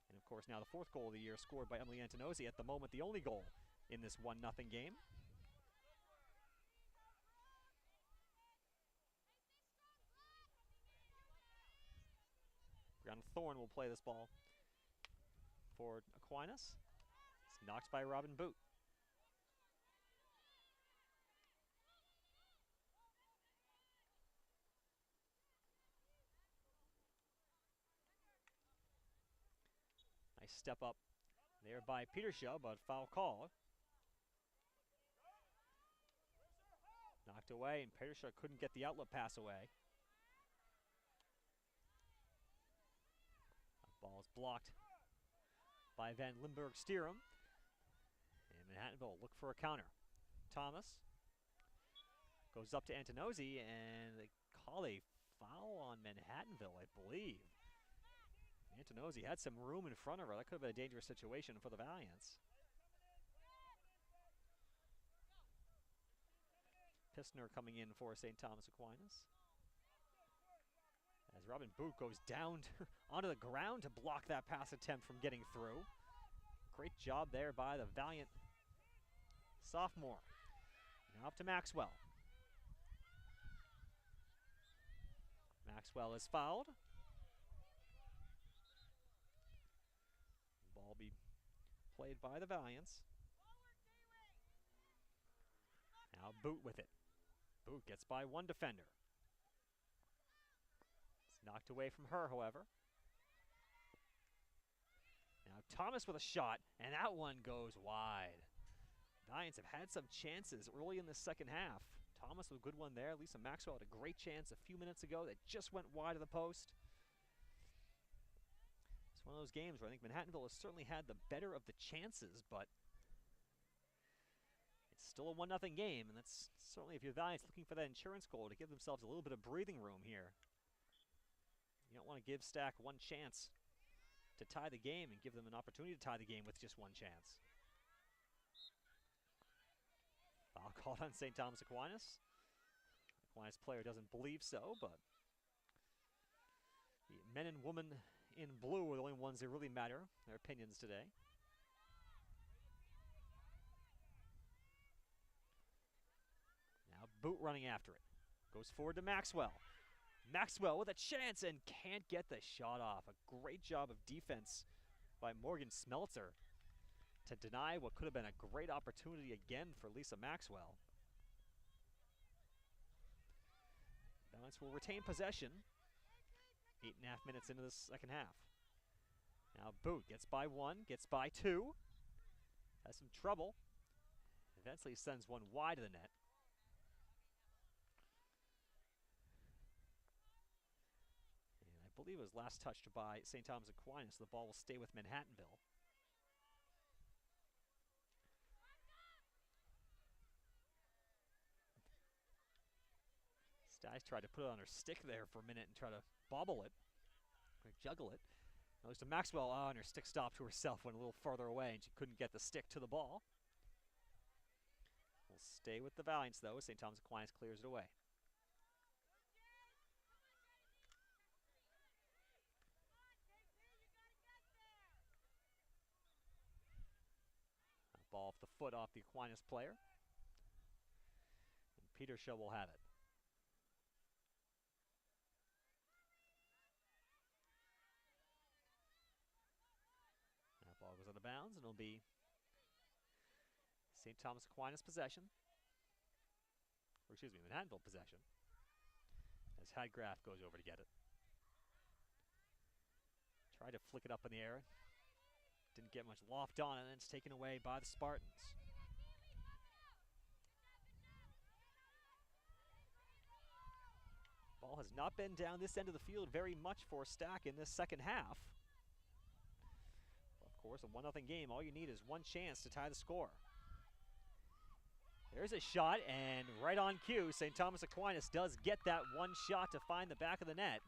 And of course now the 4th goal of the year scored by Emily Antonozzi, at the moment the only goal in this 1-0 game. Brianna Thorne will play this ball for Aquinas. It's knocked by Robin Boot. Nice step up there by Petershaw, but foul call. Knocked away, and Petershaw couldn't get the outlet pass away. That ball is blocked by Van Limburg-Stierum. And Manhattanville look for a counter. Thomas goes up to Antonozzi, and they call a foul on Manhattanville, I believe. Antonozzi had some room in front of her. That could have been a dangerous situation for the Valiants. Pistner coming in for Saint Thomas Aquinas. As Robin Boot goes down onto the ground to block that pass attempt from getting through. Great job there by the Valiant sophomore. Now up to Maxwell. Maxwell is fouled. Ball be played by the Valiants. Now Boot with it. Boot gets by one defender. It's knocked away from her, however. Now Thomas with a shot, and that one goes wide. Valiants have had some chances early in the second half. Thomas with a good one there. Lisa Maxwell had a great chance a few minutes ago that just went wide of the post. It's one of those games where I think Manhattanville has certainly had the better of the chances, but it's still a 1-0 game, and that's certainly, if you're Valiants, looking for that insurance goal to give themselves a little bit of breathing room here. You don't want to give Stack one chance to tie the game and give them an opportunity to tie the game with just one chance. Foul called on St. Thomas Aquinas. Aquinas player doesn't believe so, but the men and women in blue are the only ones that really matter, their opinions today. Now Boot running after it. Goes forward to Maxwell. Maxwell with a chance and can't get the shot off. A great job of defense by Morgan Smeltzer to deny what could have been a great opportunity again for Lisa Maxwell. Valiants will retain possession. 8.5 minutes into the second half. Now Boot gets by one, gets by two. Has some trouble. Eventually sends one wide of the net. And I believe it was last touched by St. Thomas Aquinas. The ball will stay with Manhattanville. Stice tried to put it on her stick there for a minute and try to bobble it, or juggle it. Goes to Maxwell, and her stick stopped to herself, went a little farther away, and she couldn't get the stick to the ball. We'll stay with the Valiants, though, as St. Thomas Aquinas clears it away. A ball off the foot off the Aquinas player. And Petershaw will have it. Ball goes out of bounds, and it'll be St. Thomas Aquinas possession. Or excuse me, Manhattanville possession. As Hadgraf goes over to get it. Tried to flick it up in the air. Didn't get much loft on it, and it's taken away by the Spartans. Ball has not been down this end of the field very much for Stack in this second half. Of course, a 1-0 game, all you need is one chance to tie the score. There's a shot, and right on cue, St. Thomas Aquinas does get that one shot to find the back of the net.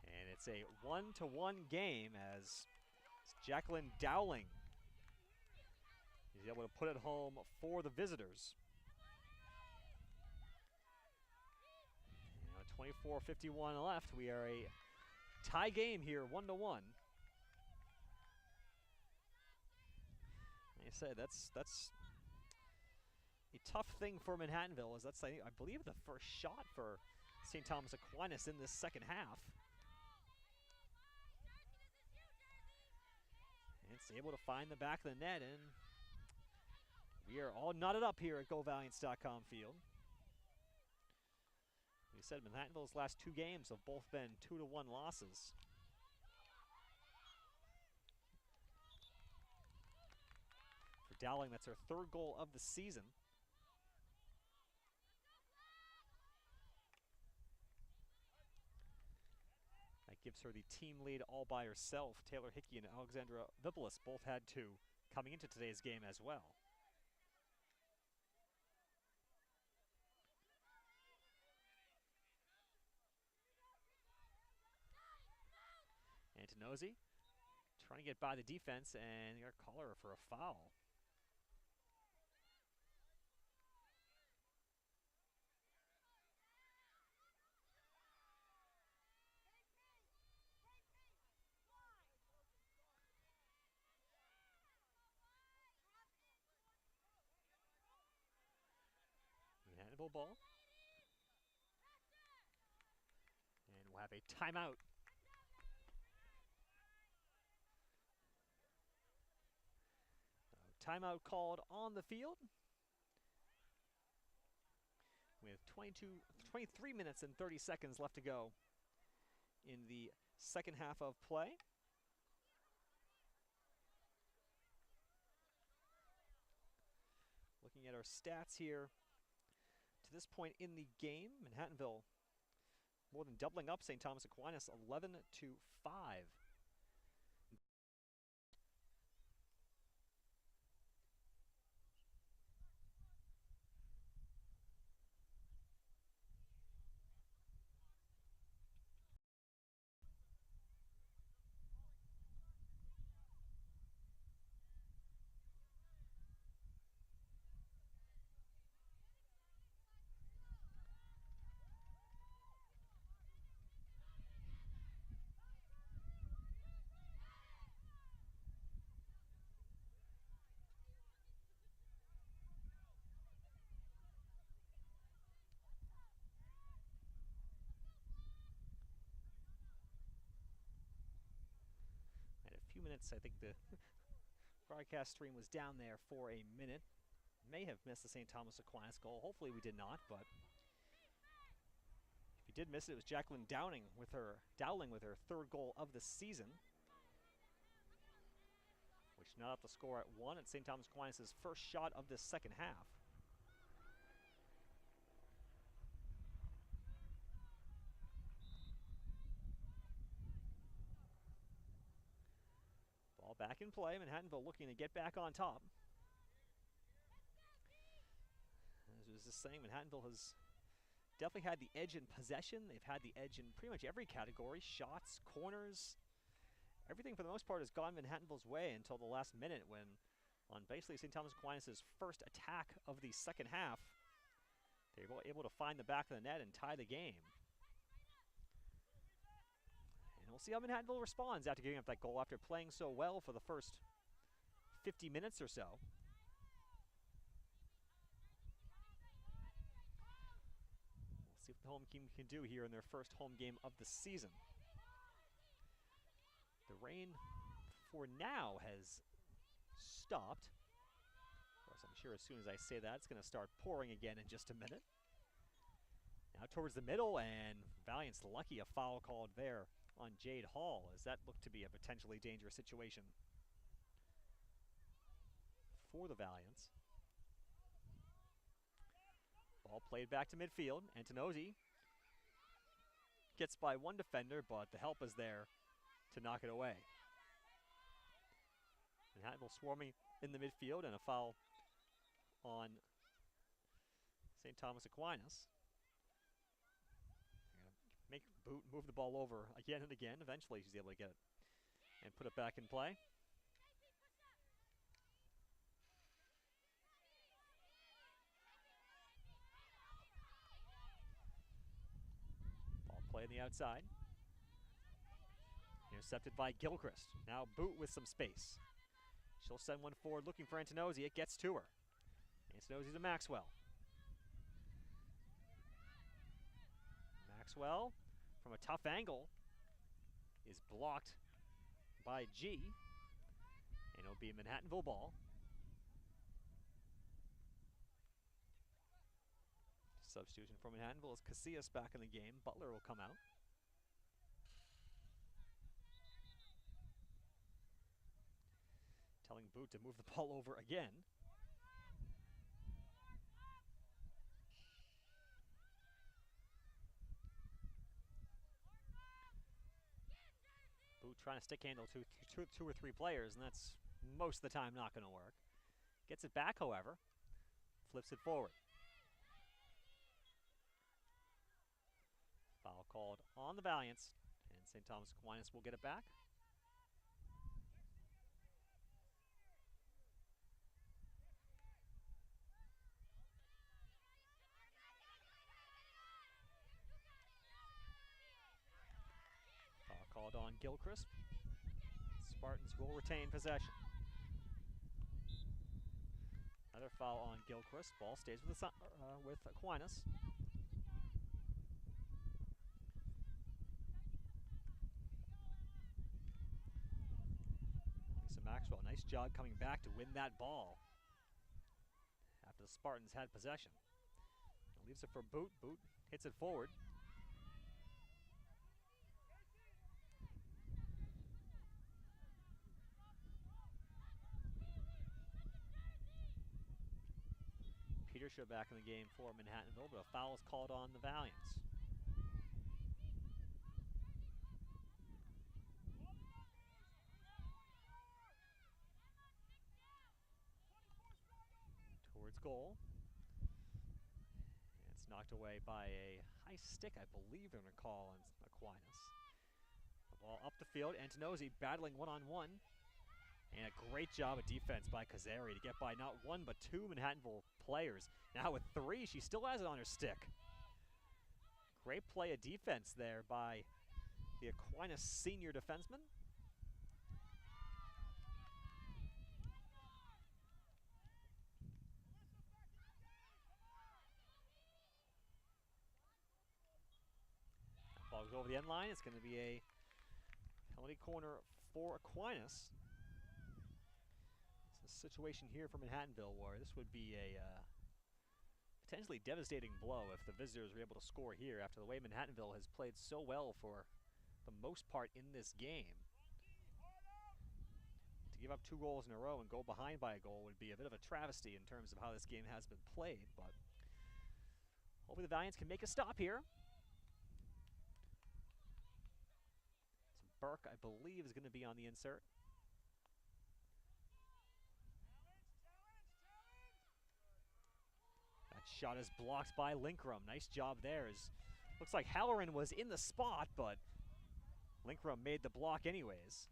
And it's a 1-1 game as Jacqueline Dowling is able to put it home for the visitors. 24:51 left. We are a tie game here, 1-1. Like I said, that's a tough thing for Manhattanville, as that's, I believe, the first shot for St. Thomas Aquinas in this second half. And it's able to find the back of the net, and we are all knotted up here at GoValiants.com field. We said Manhattanville's last two games have both been 2-1 losses. For Dowling, that's her third goal of the season. That gives her the team lead all by herself. Taylor Hickey and Alexandra Vipolis both had two coming into today's game as well. Antinozi trying to get by the defense, and you got to call her for a foul. Manhattanville ball. And we'll have a timeout. Timeout called on the field. We have 23 minutes and 30 seconds left to go in the second half of play. Looking at our stats here, to this point in the game, Manhattanville more than doubling up Saint Thomas Aquinas, 11-5. Minutes. I think the broadcast stream was down there for a minute. May have missed the St. Thomas Aquinas goal. Hopefully we did not, but if you did miss it, it was Jacqueline Dowling with her third goal of the season, which now up the score at 1 at St. Thomas Aquinas' first shot of this second half. Back in play, Manhattanville looking to get back on top. As I was just saying, Manhattanville has definitely had the edge in possession. They've had the edge in pretty much every category. Shots, corners, everything for the most part has gone Manhattanville's way until the last minute when, on basically St. Thomas Aquinas' first attack of the second half, they were able to find the back of the net and tie the game. We'll see how Manhattanville responds after giving up that goal after playing so well for the first 50 minutes or so. We'll see what the home team can do here in their first home game of the season. The rain, for now, has stopped. Of course, I'm sure as soon as I say that, it's going to start pouring again in just a minute. Now towards the middle, and Valiants lucky a foul called there on Jade Hall, as that looked to be a potentially dangerous situation for the Valiants. Ball played back to midfield. Antinozi gets by one defender, but the help is there to knock it away. Manhattanville swarming in the midfield, and a foul on St. Thomas Aquinas. Make Boot move the ball over again and again. Eventually she's able to get it and put it back in play. Ball play on the outside. Intercepted by Gilchrist. Now Boot with some space. She'll send one forward looking for Antinozi. It gets to her. Antinozi to Maxwell. Maxwell, from a tough angle, is blocked by G, and it'll be a Manhattanville ball. Substitution for Manhattanville is Casillas back in the game. Butler will come out. Telling Boot to move the ball over again. Boot trying to stick handle two or three players, and that's most of the time not going to work. Gets it back, however. Flips it forward. Foul called on the Valiants, and St. Thomas Aquinas will get it back. on Gilchrist. Spartans will retain possession. Another foul on Gilchrist. Ball stays with Aquinas. Lisa Maxwell, nice job coming back to win that ball after the Spartans had possession. Leaves it for Boot. Boot hits it forward. Petershire back in the game for Manhattanville, but a foul is called on the Valiants. Towards goal. And it's knocked away by a high stick, I believe they're going to call on Aquinas. The ball up the field. Antonozzi battling one-on-one. And a great job of defense by Kazari to get by not one but two Manhattanville players. Now with three, she still has it on her stick. Great play of defense there by the Aquinas senior defenseman. That ball goes over the end line. It's going to be a penalty corner for Aquinas. Situation here for Manhattanville where this would be a potentially devastating blow if the visitors were able to score here after the way Manhattanville has played so well for the most part in this game. To give up 2 goals in a row and go behind by a goal would be a bit of a travesty in terms of how this game has been played, but hopefully the Valiants can make a stop here. So Burke, I believe, is going to be on the insert. Shot is blocked by Linkrum. Nice job there. Looks like Halloran was in the spot, but Linkrum made the block anyways.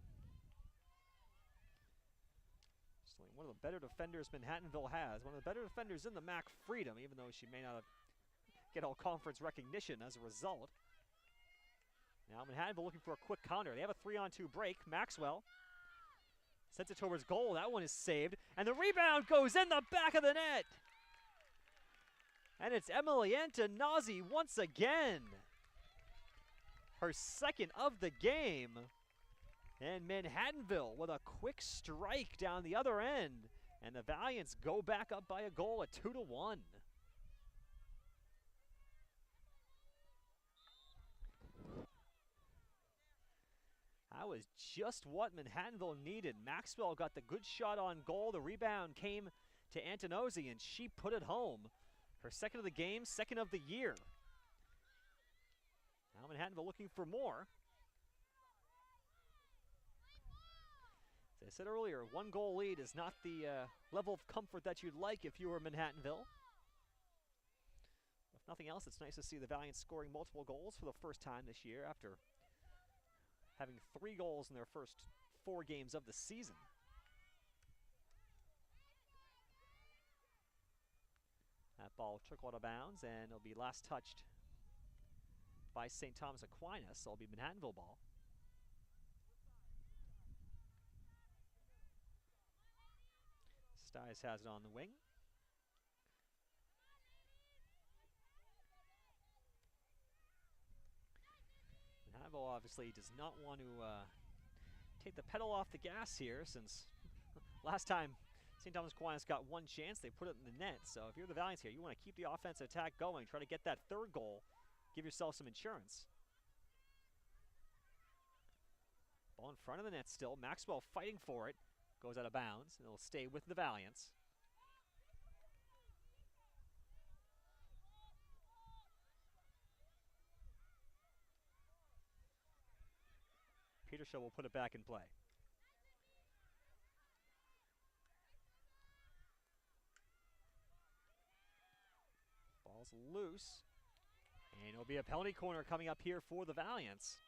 One of the better defenders Manhattanville has. One of the better defenders in the MAC Freedom, even though she may not get all conference recognition as a result. Now Manhattanville looking for a quick counter. They have a 3-on-2 break. Maxwell sends it towards goal. That one is saved. And the rebound goes in the back of the net. And it's Emily Antonozzi once again. Her second of the game. And Manhattanville with a quick strike down the other end. And the Valiants go back up by a goal at 2-1. That was just what Manhattanville needed. Maxwell got the good shot on goal. The rebound came to Antonozzi, and she put it home. Her second of the game, second of the year. Now Manhattanville looking for more. As I said earlier, 1-goal lead is not the level of comfort that you'd like if you were Manhattanville. If nothing else, it's nice to see the Valiants scoring multiple goals for the first time this year after having 3 goals in their first 4 games of the season. That ball took out of bounds, and it'll be last touched by Saint Thomas Aquinas, so it'll be Manhattanville ball. Stiles has it on the wing. Manhattanville obviously does not want to take the pedal off the gas here, since last time St. Thomas Aquinas got 1 chance, they put it in the net. So if you're the Valiants here, you want to keep the offensive attack going, try to get that 3rd goal, give yourself some insurance. Ball in front of the net still. Maxwell fighting for it. Goes out of bounds, and it'll stay with the Valiants. Petershire will put it back in play. Ball's loose. And it'll be a penalty corner coming up here for the Valiants.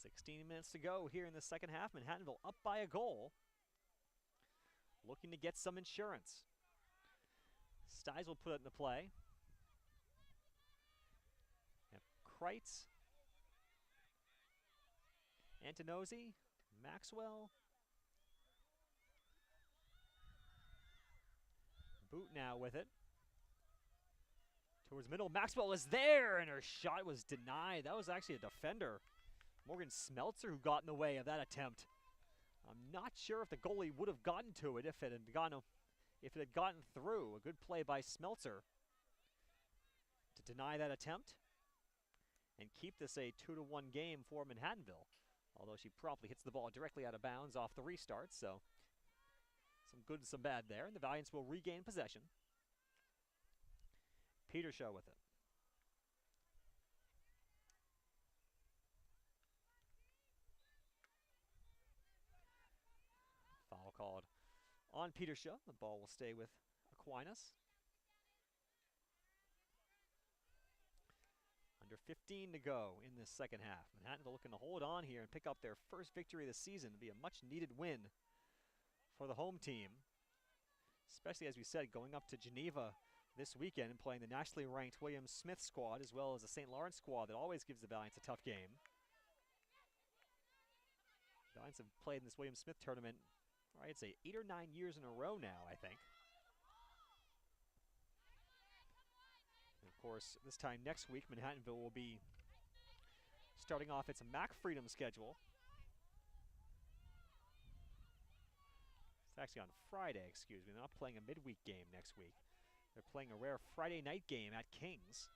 "16 minutes to go here in the second half. Manhattanville up by a goal. Looking to get some insurance. Stiles will put it into play. Kreitz, Antonozzi, Maxwell. Boot now with it. Towards middle, Maxwell is there, and her shot was denied. That was actually a defender, Morgan Smeltzer, who got in the way of that attempt. I'm not sure if the goalie would have gotten to it if it had gotten through. A good play by Smeltzer to deny that attempt and keep this a 2-1 game for Manhattanville. Although she promptly hits the ball directly out of bounds off the restart, so some good and some bad there. And the Valiants will regain possession. Petershaw with it. Foul called on Petershaw. The ball will stay with Aquinas. Under 15 to go in this second half. Manhattanville looking to hold on here and pick up their first victory of the season. It'll be a much-needed win for the home team, especially, as we said, going up to Geneva this weekend and playing the nationally ranked William Smith squad as well as the St. Lawrence squad that always gives the Valiants a tough game. The Valiants have played in this William Smith tournament, I'd say 8 or 9 years in a row now, I think. And of course, this time next week, Manhattanville will be starting off its MAC Freedom schedule. It's actually on Friday, excuse me. They're not playing a midweek game next week. They're playing a rare Friday night game at Kings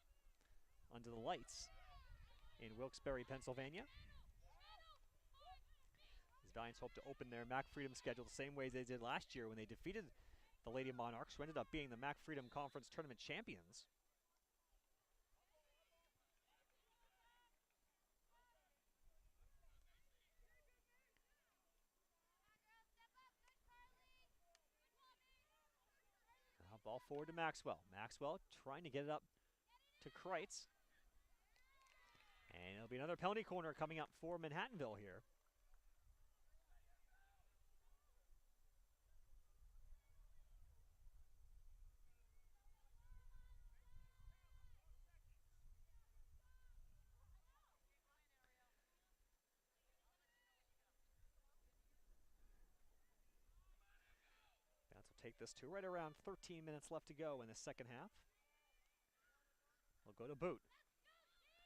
under the lights in Wilkes-Barre, Pennsylvania. These Valiants hope to open their MAC Freedom schedule the same way they did last year when they defeated the Lady Monarchs, who ended up being the MAC Freedom Conference Tournament champions. Now ball forward to Maxwell. Maxwell trying to get it up to Kreitz. And it'll be another penalty corner coming up for Manhattanville here. Valiants will take this to right around 13 minutes left to go in the second half. We'll go to Boot.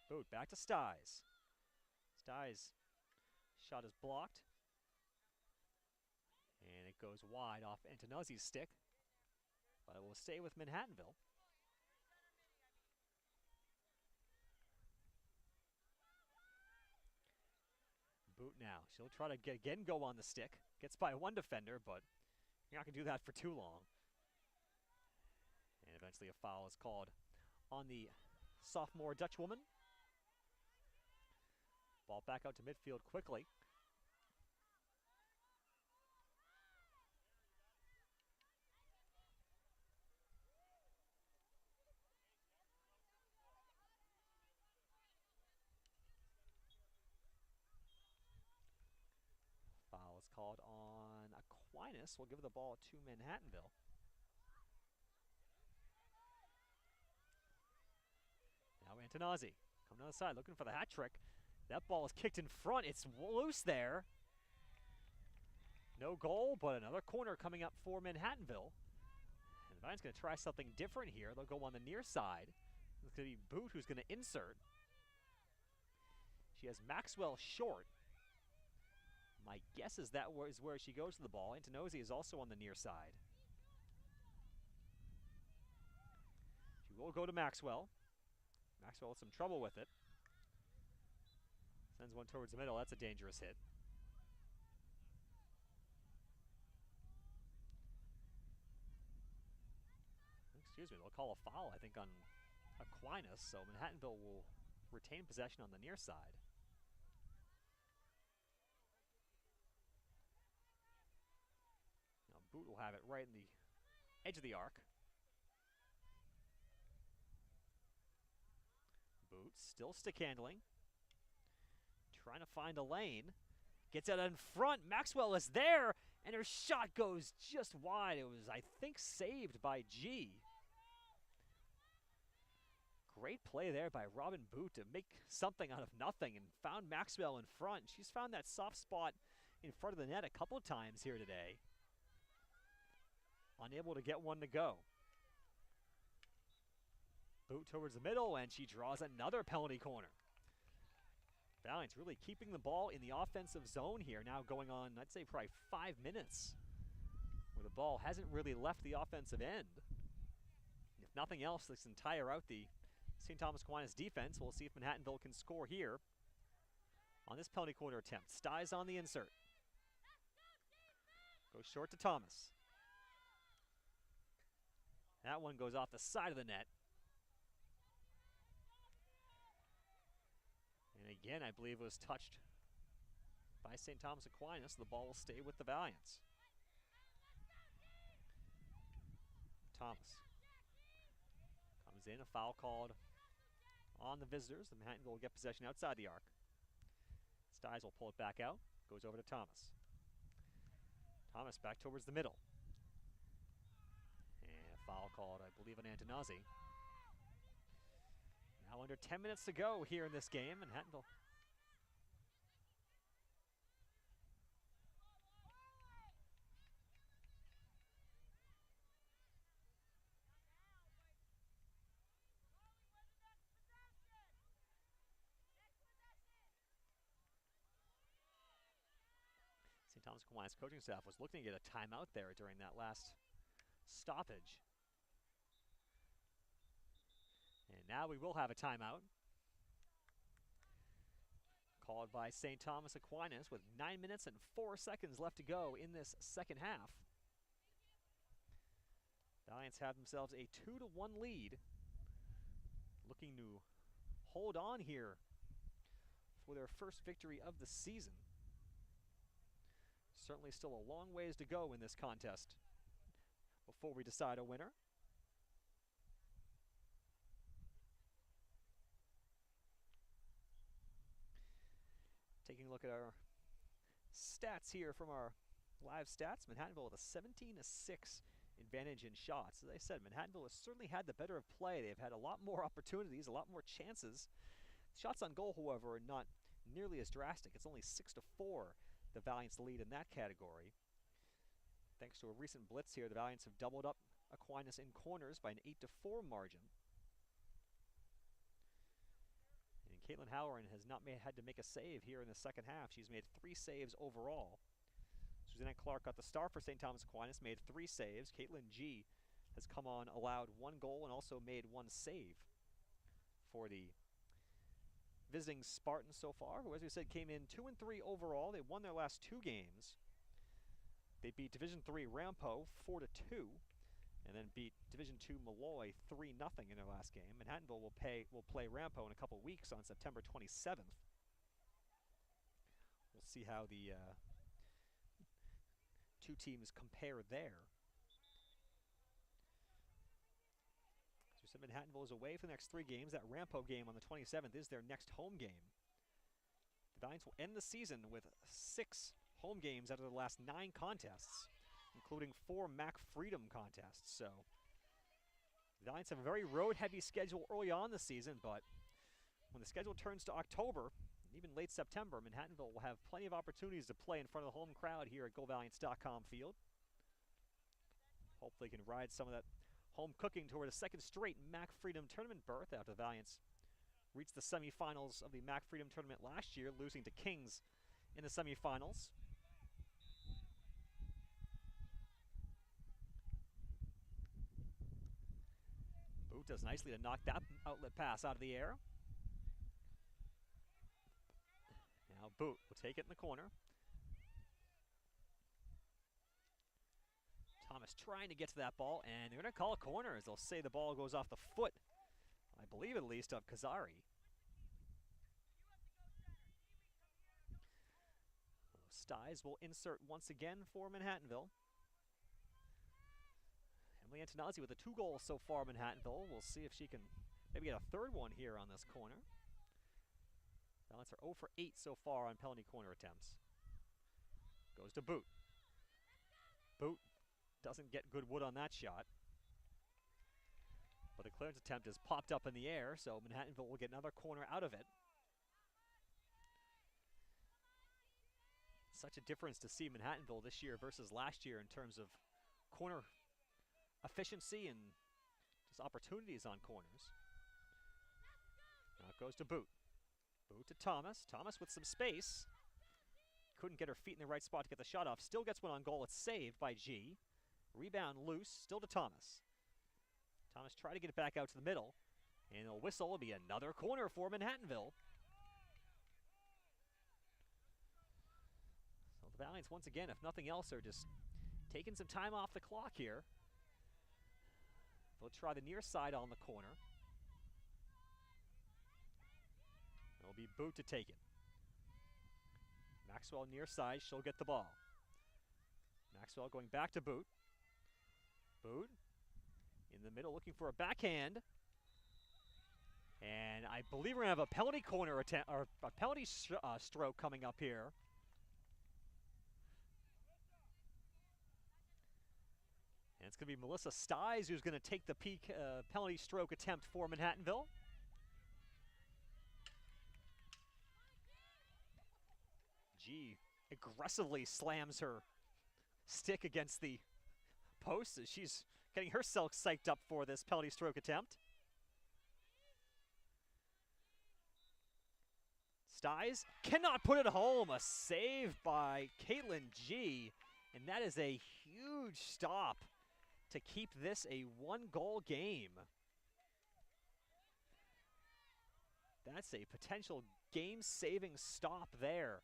Boot back to Stiles. Stiles' shot is blocked. And it goes wide off Antonozzi's stick. But it will stay with Manhattanville. Boot now. She'll try to again go on the stick. Gets by one defender, but you're not going to do that for too long. And eventually a foul is called on the sophomore Dutch woman. Ball back out to midfield quickly. Foul is called on Aquinas. We'll give the ball to Manhattanville. Now Antonozzi coming on the side looking for the hat trick. That ball is kicked in front. It's loose there. No goal, but another corner coming up for Manhattanville. And the Valiants going to try something different here. They'll go on the near side. It's going to be Boot who's going to insert. She has Maxwell short. My guess is that is where she goes to the ball. Antonozzi is also on the near side. She will go to Maxwell. Maxwell with some trouble with it. Sends one towards the middle. That's a dangerous hit. Excuse me, they'll call a foul, I think, on Aquinas, so Manhattanville will retain possession on the near side. Now Boot will have it right in the edge of the arc. Boot still stick handling. Trying to find a lane. Gets it in front. Maxwell is there, and her shot goes just wide. It was, I think, saved by G. Great play there by Robin Boot to make something out of nothing and found Maxwell in front. She's found that soft spot in front of the net a couple of times here today. Unable to get one to go. Boot towards the middle, and she draws another penalty corner. Valiants really keeping the ball in the offensive zone here, now going on, I'd say, probably 5 minutes, where the ball hasn't really left the offensive end. If nothing else, this can tire out the Saint Thomas Aquinas defense. We'll see if Manhattanville can score here on this penalty corner attempt. Styes on the insert. Goes short to Thomas. That one goes off the side of the net. And again, I believe it was touched by Saint Thomas Aquinas. The ball will stay with the Valiants. Thomas comes in, a foul called on the visitors. The Manhattanville will get possession outside the arc. Styes will pull it back out, goes over to Thomas. Thomas back towards the middle. And a foul called, I believe, on Antonazzi. Now under 10 minutes to go here in this game, Manhattanville. St. Thomas Aquinas coaching staff was looking to get a timeout there during that last stoppage. And now we will have a timeout called by St. Thomas Aquinas with 9 minutes and 4 seconds left to go in this second half. Valiants have themselves a 2-1 lead, looking to hold on here for their first victory of the season. Certainly still a long ways to go in this contest before we decide a winner. Taking a look at our stats here from our live stats, Manhattanville with a 17-6 advantage in shots. As I said, Manhattanville has certainly had the better of play. They've had a lot more opportunities, a lot more chances. Shots on goal, however, are not nearly as drastic. It's only 6-4, the Valiants lead in that category. Thanks to a recent blitz here, the Valiants have doubled up Aquinas in corners by an 8-4 margin. And Caitlin Halloran has not had to make a save here in the second half. She's made 3 saves overall. Suzanne Clark got the star for St. Thomas Aquinas, made 3 saves. Caitlin G has come on, allowed 1 goal, and also made 1 save for the visiting Spartans so far, who, as we said, came in 2-3 overall. They won their last 2 games. They beat Division III Rampo 4-2, and then beat Division II Malloy 3-0 in their last game. Manhattanville will play Rampo in a couple weeks on September 27th. We'll see how the 2 teams compare there. So Manhattanville is away for the next 3 games. That Rampo game on the 27th is their next home game. The Valiants will end the season with 6 home games out of the last 9 contests, including 4 MAC Freedom contests. So the Valiants have a very road-heavy schedule early on the season, but when the schedule turns to October, even late September, Manhattanville will have plenty of opportunities to play in front of the home crowd here at GoValiants.com field. Hopefully can ride some of that home cooking toward a second straight MAC Freedom Tournament berth after the Valiants reached the semifinals of the MAC Freedom Tournament last year, losing to Kings in the semifinals. Boot does nicely to knock that outlet pass out of the air. Now Boot will take it in the corner. Thomas trying to get to that ball, and they're going to call a corner as they'll say the ball goes off the foot, I believe at least, of Kazari. Styes will insert once again for Manhattanville. Emily Antonazzi with a 2 goals so far, Manhattanville. We'll see if she can maybe get a 3rd one here on this corner. Valiants are 0 for 8 so far on penalty corner attempts. Goes to Boot. Boot doesn't get good wood on that shot. But the clearance attempt is popped up in the air, so Manhattanville will get another corner out of it. Such a difference to see Manhattanville this year versus last year in terms of corner efficiency and just opportunities on corners. Now it goes to Boot. Boot to Thomas. Thomas with some space. Couldn't get her feet in the right spot to get the shot off. Still gets one on goal. It's saved by G. Rebound loose. Still to Thomas. Thomas tried to get it back out to the middle. And a whistle will be another corner for Manhattanville. So the Valiants, once again, if nothing else, are just taking some time off the clock here. They'll try the near side on the corner. It'll be Boot to take it. Maxwell near side, she'll get the ball. Maxwell going back to Boot. Boot in the middle looking for a backhand. And I believe we're going to have a penalty corner attempt, or a penalty stroke coming up here. And it's going to be Melissa Stiles who's going to take the peak penalty stroke attempt for Manhattanville. G aggressively slams her stick against the post as she's getting herself psyched up for this penalty stroke attempt. Stiles cannot put it home. A save by Caitlin G. And that is a huge stop to keep this a one-goal game. That's a potential game-saving stop there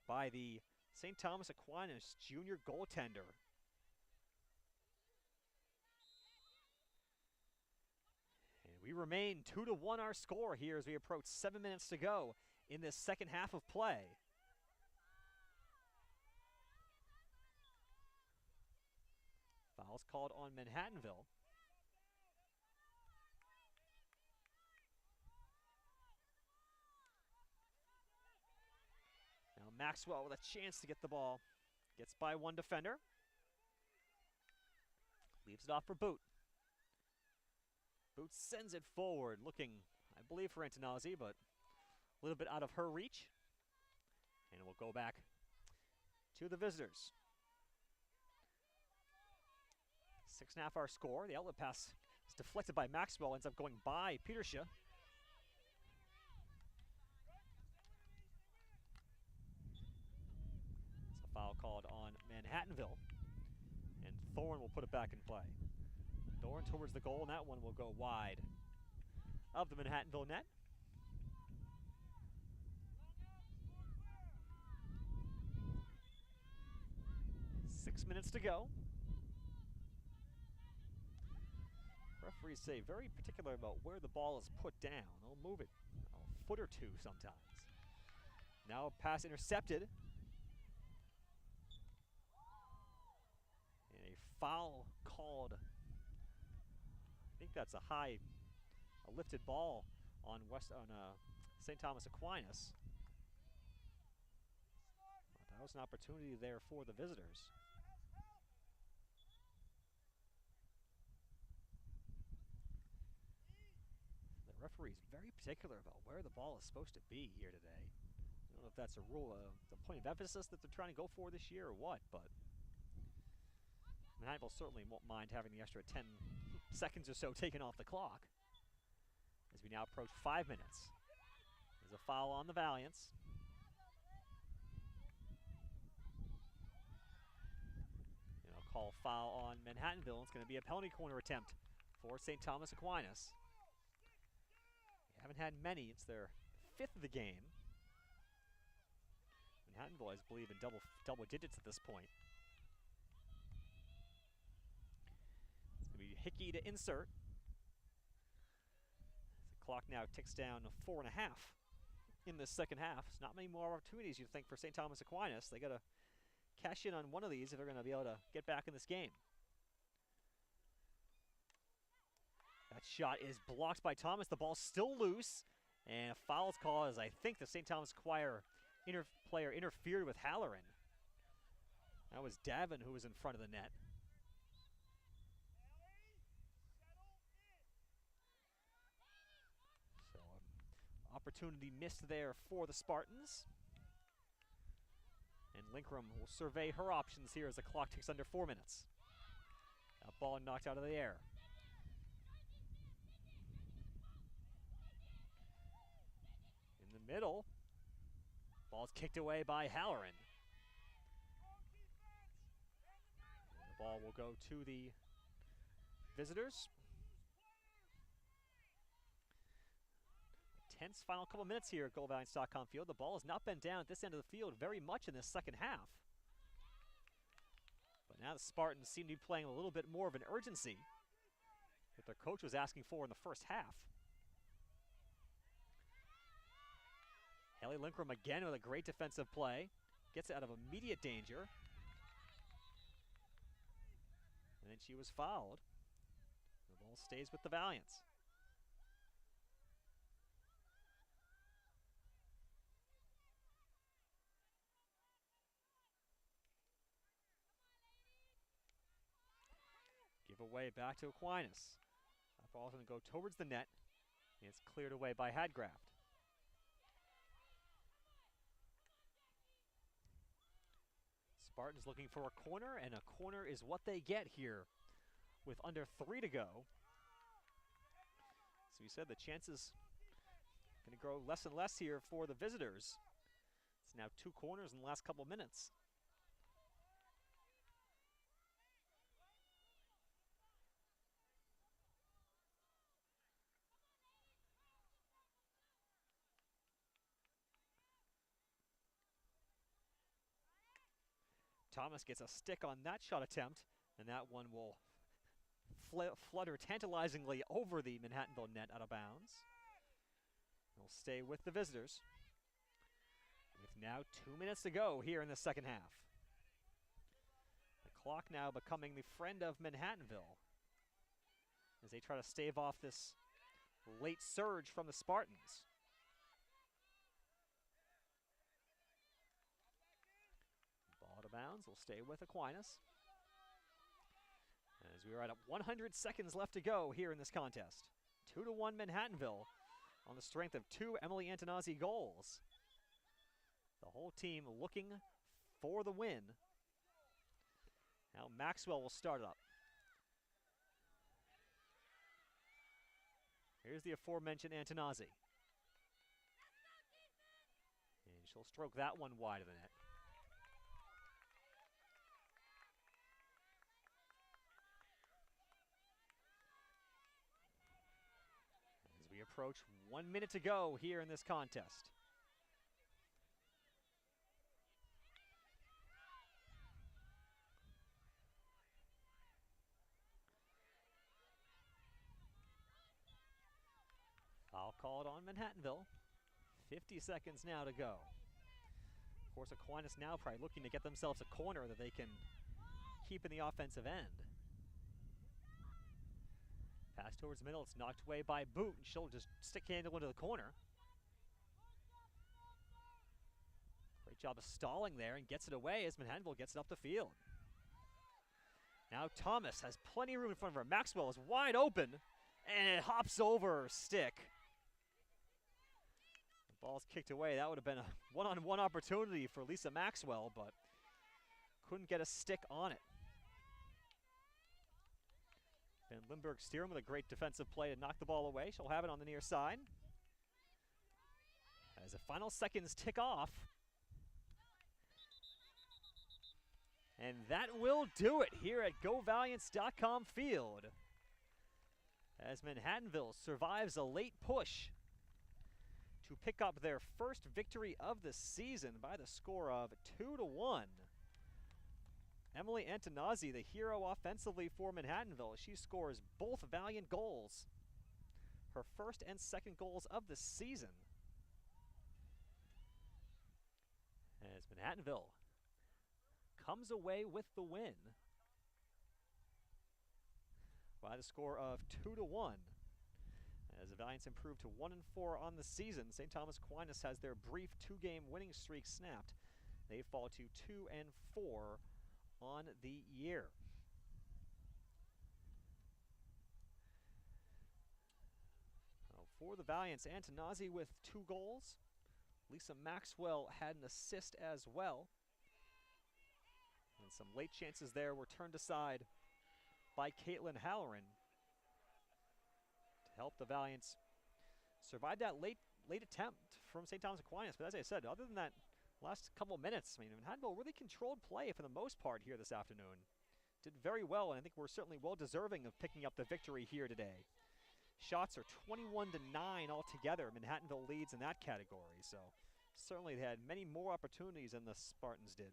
by the Saint Thomas Aquinas junior goaltender. And we remain 2-1 our score here as we approach 7 minutes to go in this second half of play. Fouls called on Manhattanville. Now Maxwell with a chance to get the ball. Gets by one defender. Leaves it off for Boot. Boot sends it forward, looking, I believe, for Antonazzi, but a little bit out of her reach. And it will go back to the visitors. 6.5 our score. The outlet pass is deflected by Maxwell, ends up going by Petersha. It's a foul called on Manhattanville. And Thorne will put it back in play. Thorne towards the goal, and that one will go wide of the Manhattanville net. 6 minutes to go. Referees say very particular about where the ball is put down. They'll move it a foot or two sometimes. Now a pass intercepted. And a foul called. I think that's a lifted ball on Saint Thomas Aquinas. But that was an opportunity there for the visitors. Referee's very particular about where the ball is supposed to be here today. I don't know if that's a rule, the point of emphasis that they're trying to go for this year or what, but Manhattanville certainly won't mind having the extra 10 seconds or so taken off the clock as we now approach 5 minutes. There's a foul on the Valiants. And I'll call foul on Manhattanville. It's going to be a penalty corner attempt for St. Thomas Aquinas. Haven't had many. It's their 5th of the game. Manhattanville, I believe, in double digits at this point. It's going to be Hickey to insert. The clock now ticks down to 4.5 in the second half. It's not many more opportunities, you'd think, for St. Thomas Aquinas. They got to cash in on one of these if they're going to be able to get back in this game. That shot is blocked by Thomas. The ball's still loose. And a foul is called as I think the St. Thomas player interfered with Halloran. That was Davin who was in front of the net. opportunity missed there for the Spartans. And Linkram will survey her options here as the clock ticks under 4 minutes. That ball knocked out of the air. In the middle, ball's kicked away by Halloran. And the ball will go to the visitors. Tense final couple minutes here at GoValiants.com field. The ball has not been down at this end of the field very much in this second half. But now the Spartans seem to be playing a little bit more of an urgency that their coach was asking for in the first half. Haley Linkram again with a great defensive play. Gets out of immediate danger. And then she was fouled. The ball stays with the Valiants. Give away back to Aquinas. That ball's going to go towards the net. And it's cleared away by Hadgraft. Spartans looking for a corner, and a corner is what they get here with under 3 to go. So you said the chances going to grow less and less here for the visitors. It's now 2 corners in the last couple minutes. Thomas gets a stick on that shot attempt, and that one will flutter tantalizingly over the Manhattanville net out of bounds. It'll stay with the visitors. With now 2 minutes to go here in the second half. The clock now becoming the friend of Manhattanville as they try to stave off this late surge from the Spartans. Bounds will stay with Aquinas. As we are at 100 seconds left to go here in this contest. 2-1 Manhattanville on the strength of 2 Emily Antonazzi goals. The whole team looking for the win. Now Maxwell will start up. Here's the aforementioned Antonazzi. And she'll stroke that one wide of the net. We approach 1 minute to go here in this contest. Foul called on Manhattanville. 50 seconds now to go. Of course, Aquinas now probably looking to get themselves a corner that they can keep in the offensive end. Pass towards the middle, it's knocked away by Boot, and she'll just stick handle into the corner. Great job of stalling there and gets it away as Manhattanville gets it up the field. Now Thomas has plenty of room in front of her. Maxwell is wide open, and it hops over her stick. The ball's kicked away. That would have been a one-on-one opportunity for Lisa Maxwell, but couldn't get a stick on it. And Lindbergh Steerum with a great defensive play to knock the ball away. She'll have it on the near side. As the final seconds tick off. And that will do it here at GoValiants.com field. As Manhattanville survives a late push to pick up their first victory of the season by the score of 2-1. Emily Antonazzi, the hero offensively for Manhattanville. She scores both Valiant goals. Her first and second goals of the season. As Manhattanville comes away with the win by the score of 2-1. As the Valiants improve to 1-4 on the season, Saint Thomas Aquinas has their brief 2-game winning streak snapped. They fall to 2-4 on the year. For for the Valiants. Antonazi with 2 goals. Lisa Maxwell had an assist as well. And some late chances there were turned aside by Caitlin Halloran to help the Valiants survive that late attempt from St. Thomas Aquinas. But as I said, other than that last couple minutes, I mean, Manhattanville really controlled play for the most part here this afternoon. Did very well, and I think we're certainly well deserving of picking up the victory here today. Shots are 21-9 altogether. Manhattanville leads in that category, so certainly they had many more opportunities than the Spartans did.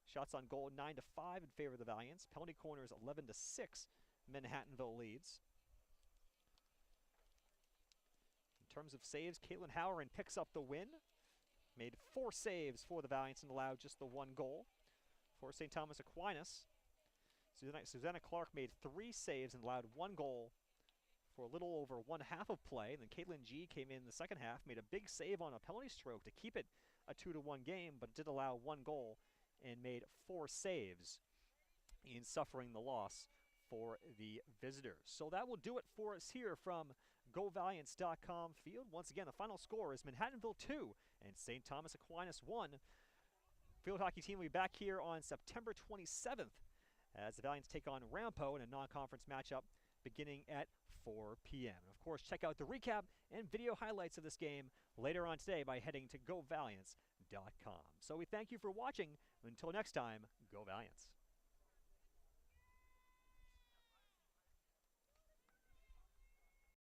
Shots on goal 9-5 in favor of the Valiants. Penalty corners 11-6. Manhattanville leads. In terms of saves, Caitlin Halloran picks up the win. Made 4 saves for the Valiants and allowed just the 1 goal. For St. Thomas Aquinas, Susanna Clark made 3 saves and allowed 1 goal for a little over 1/2 of play. And then Caitlin G came in the second half, made a big save on a penalty stroke to keep it a 2-1 game, but did allow 1 goal and made 4 saves in suffering the loss for the visitors. So that will do it for us here from GoValiants.com field. Once again, the final score is Manhattanville 2 and St. Thomas Aquinas 1. Field hockey team will be back here on September 27th as the Valiants take on Rampo in a non-conference matchup beginning at 4 p.m. And of course, check out the recap and video highlights of this game later on today by heading to GoValiants.com. So we thank you for watching. Until next time, Go Valiants.